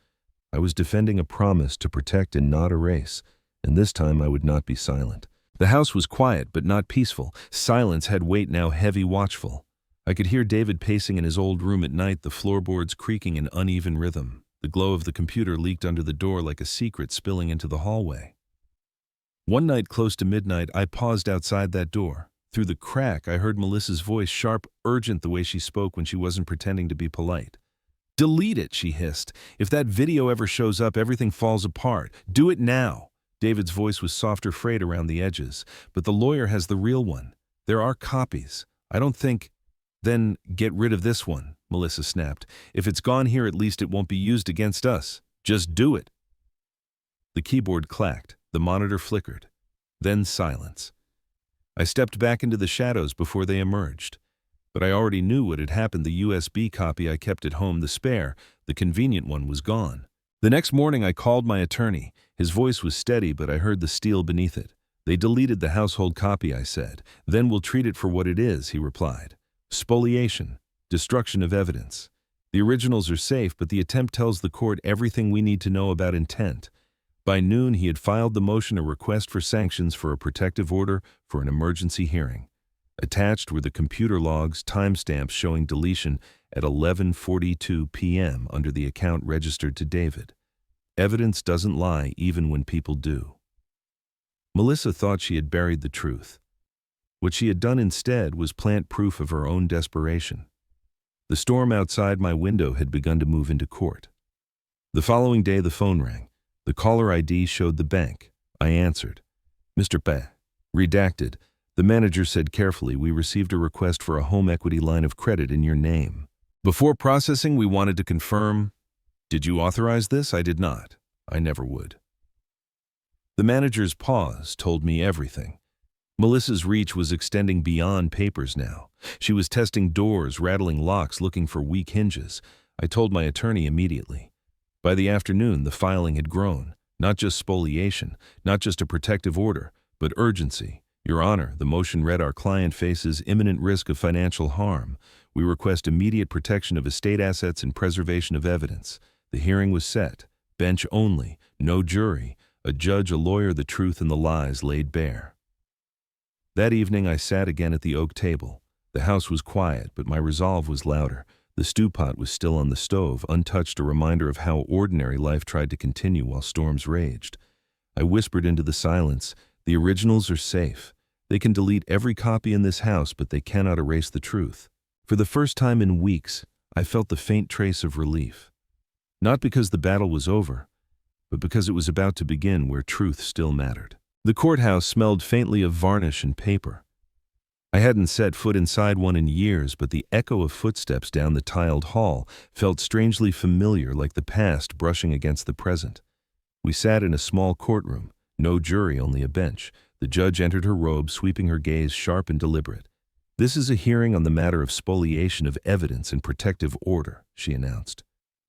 I was defending a promise to protect and not erase, and this time I would not be silent. The house was quiet but not peaceful. Silence had weight now, heavy, watchful. I could hear David pacing in his old room at night, the floorboards creaking in uneven rhythm. The glow of the computer leaked under the door like a secret spilling into the hallway. One night close to midnight, I paused outside that door. Through the crack, I heard Melissa's voice, sharp, urgent, the way she spoke when she wasn't pretending to be polite. "Delete it," she hissed. "If that video ever shows up, everything falls apart. Do it now." David's voice was softer, frayed around the edges. "But the lawyer has the real one. There are copies. I don't think—" "Then get rid of this one," Melissa snapped. "If it's gone here, at least it won't be used against us. Just do it." The keyboard clacked. The monitor flickered. Then silence. I stepped back into the shadows before they emerged. But I already knew what had happened. The USB copy I kept at home, the spare, the convenient one, was gone. The next morning I called my attorney. His voice was steady, but I heard the steel beneath it. "They deleted the household copy," I said. "Then we'll treat it for what it is," he replied. "Spoliation. Destruction of evidence. The originals are safe, but the attempt tells the court everything we need to know about intent." By noon, he had filed the motion, a request for sanctions for a protective order for an emergency hearing. Attached were the computer logs, timestamps showing deletion at 11:42 p.m. under the account registered to David. Evidence doesn't lie even when people do. Melissa thought she had buried the truth. What she had done instead was plant proof of her own desperation. The storm outside my window had begun to move into court. The following day, the phone rang. The caller ID showed the bank. I answered. "Mr. Pe." Redacted. The manager said carefully, "We received a request for a home equity line of credit in your name. Before processing, we wanted to confirm." "Did you authorize this?" "I did not. I never would." The manager's pause told me everything. Melissa's reach was extending beyond papers now. She was testing doors, rattling locks, looking for weak hinges. I told my attorney immediately. By the afternoon, the filing had grown. Not just spoliation, not just a protective order, but urgency. "Your Honor," the motion read, "our client faces imminent risk of financial harm. We request immediate protection of estate assets and preservation of evidence." The hearing was set. Bench only, no jury. A judge, a lawyer, the truth and the lies laid bare. That evening I sat again at the oak table. The house was quiet, but my resolve was louder. The stew pot was still on the stove, untouched, a reminder of how ordinary life tried to continue while storms raged. I whispered into the silence, "The originals are safe. They can delete every copy in this house, but they cannot erase the truth." For the first time in weeks, I felt the faint trace of relief. Not because the battle was over, but because it was about to begin where truth still mattered. The courthouse smelled faintly of varnish and paper. I hadn't set foot inside one in years, but the echo of footsteps down the tiled hall felt strangely familiar, like the past brushing against the present. We sat in a small courtroom, no jury, only a bench. The judge entered her robe, sweeping her gaze sharp and deliberate. "This is a hearing on the matter of spoliation of evidence and protective order," she announced.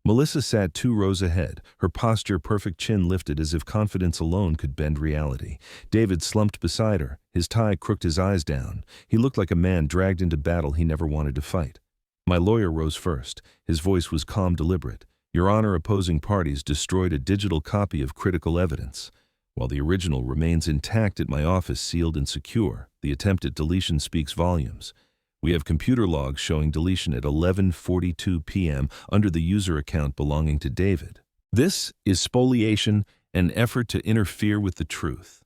Melissa sat 2 rows ahead, her posture perfect, chin lifted as if confidence alone could bend reality. David slumped beside her, his tie crooked, his eyes down. He looked like a man dragged into battle he never wanted to fight. My lawyer rose first. His voice was calm, deliberate. "Your Honor, opposing parties destroyed a digital copy of critical evidence. While the original remains intact at my office, sealed and secure, the attempt at deletion speaks volumes. We have computer logs showing deletion at 11:42 p.m. under the user account belonging to David. This is spoliation, an effort to interfere with the truth."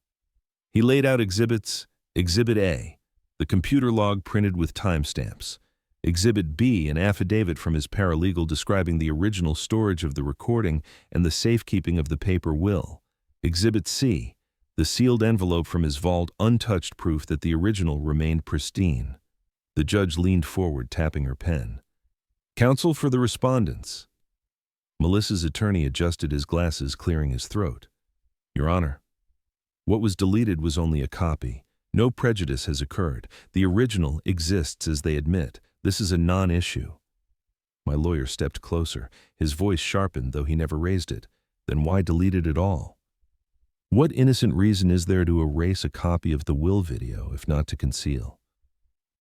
He laid out exhibits. Exhibit A, the computer log printed with timestamps. Exhibit B, an affidavit from his paralegal describing the original storage of the recording and the safekeeping of the paper will. Exhibit C, the sealed envelope from his vault, untouched proof that the original remained pristine. The judge leaned forward, tapping her pen. Counsel for the respondents. Melissa's attorney adjusted his glasses, clearing his throat. Your Honor, what was deleted was only a copy. No prejudice has occurred. The original exists as they admit. This is a non-issue. My lawyer stepped closer. His voice sharpened, though he never raised it. Then why delete it at all? What innocent reason is there to erase a copy of the will video, if not to conceal?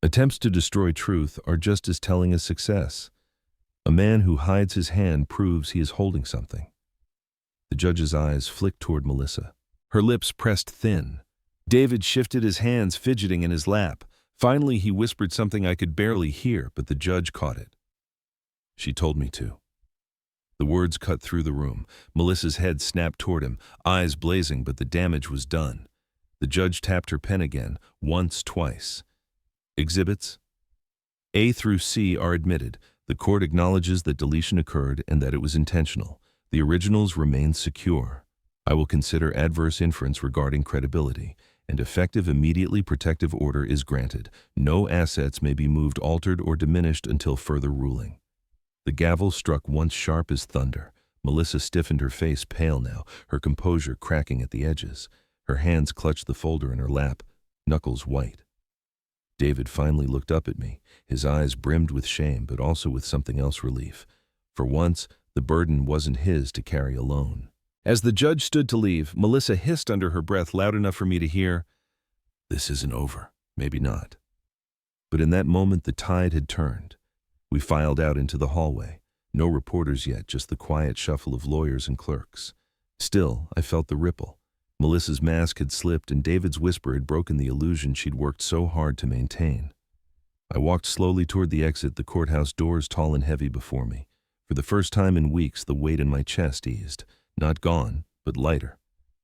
Attempts to destroy truth are just as telling as success. A man who hides his hand proves he is holding something. The judge's eyes flicked toward Melissa. Her lips pressed thin. David shifted his hands, fidgeting in his lap. Finally, he whispered something I could barely hear, but the judge caught it. She told me to. The words cut through the room. Melissa's head snapped toward him, eyes blazing, but the damage was done. The judge tapped her pen again, once, twice. Exhibits A through C are admitted. The court acknowledges that deletion occurred and that it was intentional. The originals remain secure. I will consider adverse inference regarding credibility, and effective immediately protective order is granted. No assets may be moved, altered, or diminished until further ruling. The gavel struck once sharp as thunder. Melissa stiffened, her face pale now, her composure cracking at the edges. Her hands clutched the folder in her lap, knuckles white. David finally looked up at me. His eyes brimmed with shame, but also with something else, relief. For once, the burden wasn't his to carry alone. As the judge stood to leave, Melissa hissed under her breath, loud enough for me to hear, "This isn't over. Maybe not." But in that moment, the tide had turned. We filed out into the hallway. No reporters yet, just the quiet shuffle of lawyers and clerks. Still, I felt the ripple. Melissa's mask had slipped, and David's whisper had broken the illusion she'd worked so hard to maintain. I walked slowly toward the exit, the courthouse doors tall and heavy before me. For the first time in weeks, the weight in my chest eased. Not gone, but lighter.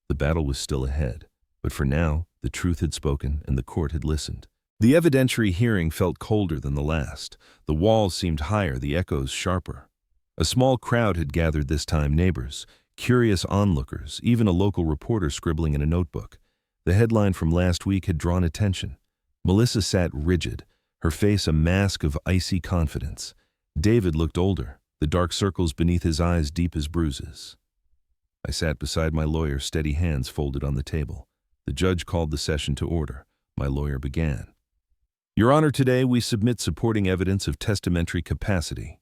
The battle was still ahead, but for now, the truth had spoken and the court had listened. The evidentiary hearing felt colder than the last. The walls seemed higher, the echoes sharper. A small crowd had gathered this time, neighbors, curious onlookers, even a local reporter scribbling in a notebook. The headline from last week had drawn attention. Melissa sat rigid, her face a mask of icy confidence. David looked older, the dark circles beneath his eyes deep as bruises. I sat beside my lawyer, steady hands folded on the table. The judge called the session to order. My lawyer began. Your Honor, today we submit supporting evidence of testamentary capacity.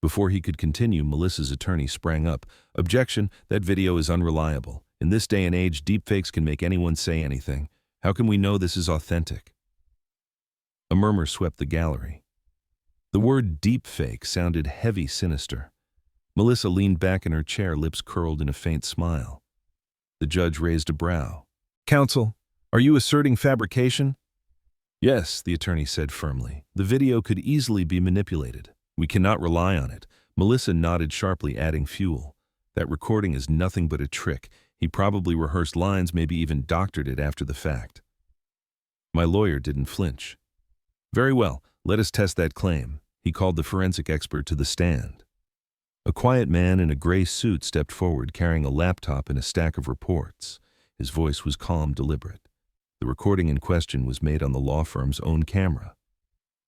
Before he could continue, Melissa's attorney sprang up. Objection, that video is unreliable. In this day and age, deepfakes can make anyone say anything. How can we know this is authentic? A murmur swept the gallery. The word deepfake sounded heavy, sinister. Melissa leaned back in her chair, lips curled in a faint smile. The judge raised a brow. Counsel, are you asserting fabrication? Yes, the attorney said firmly. The video could easily be manipulated. We cannot rely on it. Melissa nodded sharply, adding fuel. That recording is nothing but a trick. He probably rehearsed lines, maybe even doctored it after the fact. My lawyer didn't flinch. Very well, let us test that claim. He called the forensic expert to the stand. A quiet man in a gray suit stepped forward, carrying a laptop and a stack of reports. His voice was calm, deliberate. The recording in question was made on the law firm's own camera.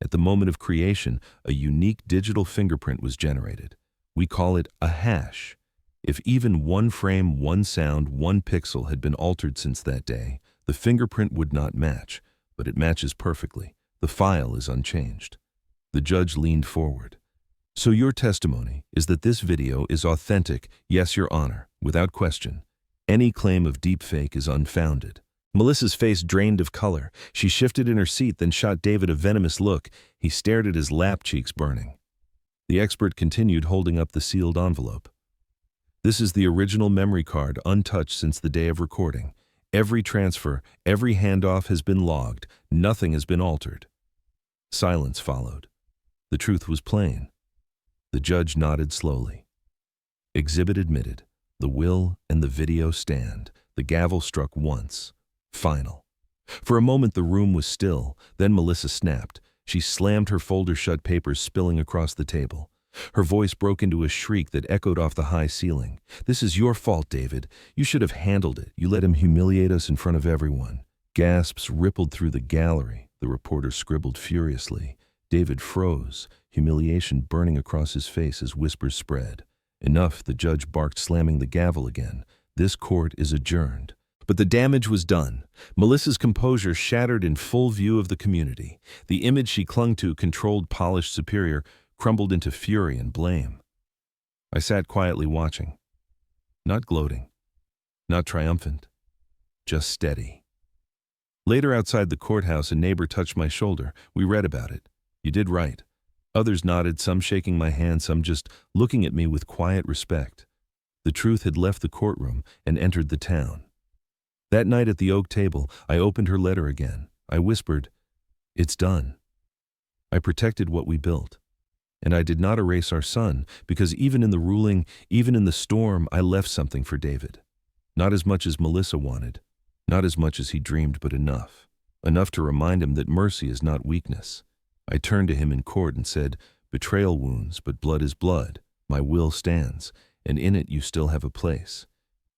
At the moment of creation, a unique digital fingerprint was generated. We call it a hash. If even one frame, one sound, one pixel had been altered since that day, the fingerprint would not match, but it matches perfectly. The file is unchanged. The judge leaned forward. So your testimony is that this video is authentic? Yes, Your Honor, without question. Any claim of deepfake is unfounded. Melissa's face drained of color. She shifted in her seat, then shot David a venomous look. He stared at his lap, cheeks burning. The expert continued, holding up the sealed envelope. This is the original memory card, untouched since the day of recording. Every transfer, every handoff has been logged. Nothing has been altered. Silence followed. The truth was plain. The judge nodded slowly. Exhibit admitted. The will and the video stand. The gavel struck once. Final. For a moment the room was still, then Melissa snapped. She slammed her folder shut, papers spilling across the table. Her voice broke into a shriek that echoed off the high ceiling. "This is your fault, David. You should have handled it. You let him humiliate us in front of everyone." Gasps rippled through the gallery. The reporter scribbled furiously. David froze, humiliation burning across his face as whispers spread. "Enough," the judge barked, slamming the gavel again. "This court is adjourned." But the damage was done. Melissa's composure shattered in full view of the community. The image she clung to, controlled, polished, superior, crumbled into fury and blame. I sat quietly watching. Not gloating. Not triumphant. Just steady. Later, outside the courthouse, a neighbor touched my shoulder. "We read about it. You did right." Others nodded, some shaking my hand, some just looking at me with quiet respect. The truth had left the courtroom and entered the town. That night at the oak table, I opened her letter again. I whispered, "It's done." I protected what we built. And I did not erase our son, because even in the ruling, even in the storm, I left something for David. Not as much as Melissa wanted, not as much as he dreamed, but enough. Enough to remind him that mercy is not weakness. I turned to him in court and said, "Betrayal wounds, but blood is blood. My will stands, and in it you still have a place."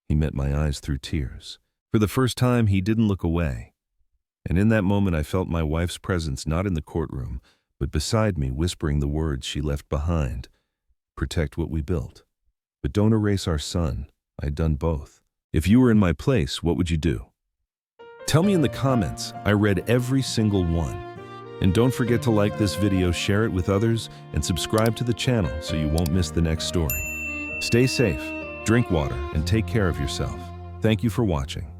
He met my eyes through tears. For the first time, he didn't look away. And in that moment, I felt my wife's presence, not in the courtroom, but beside me, whispering the words she left behind. "Protect what we built. But don't erase our son." I'd done both. If you were in my place, what would you do? Tell me in the comments. I read every single one. And don't forget to like this video, share it with others, and subscribe to the channel so you won't miss the next story. Stay safe, drink water, and take care of yourself. Thank you for watching.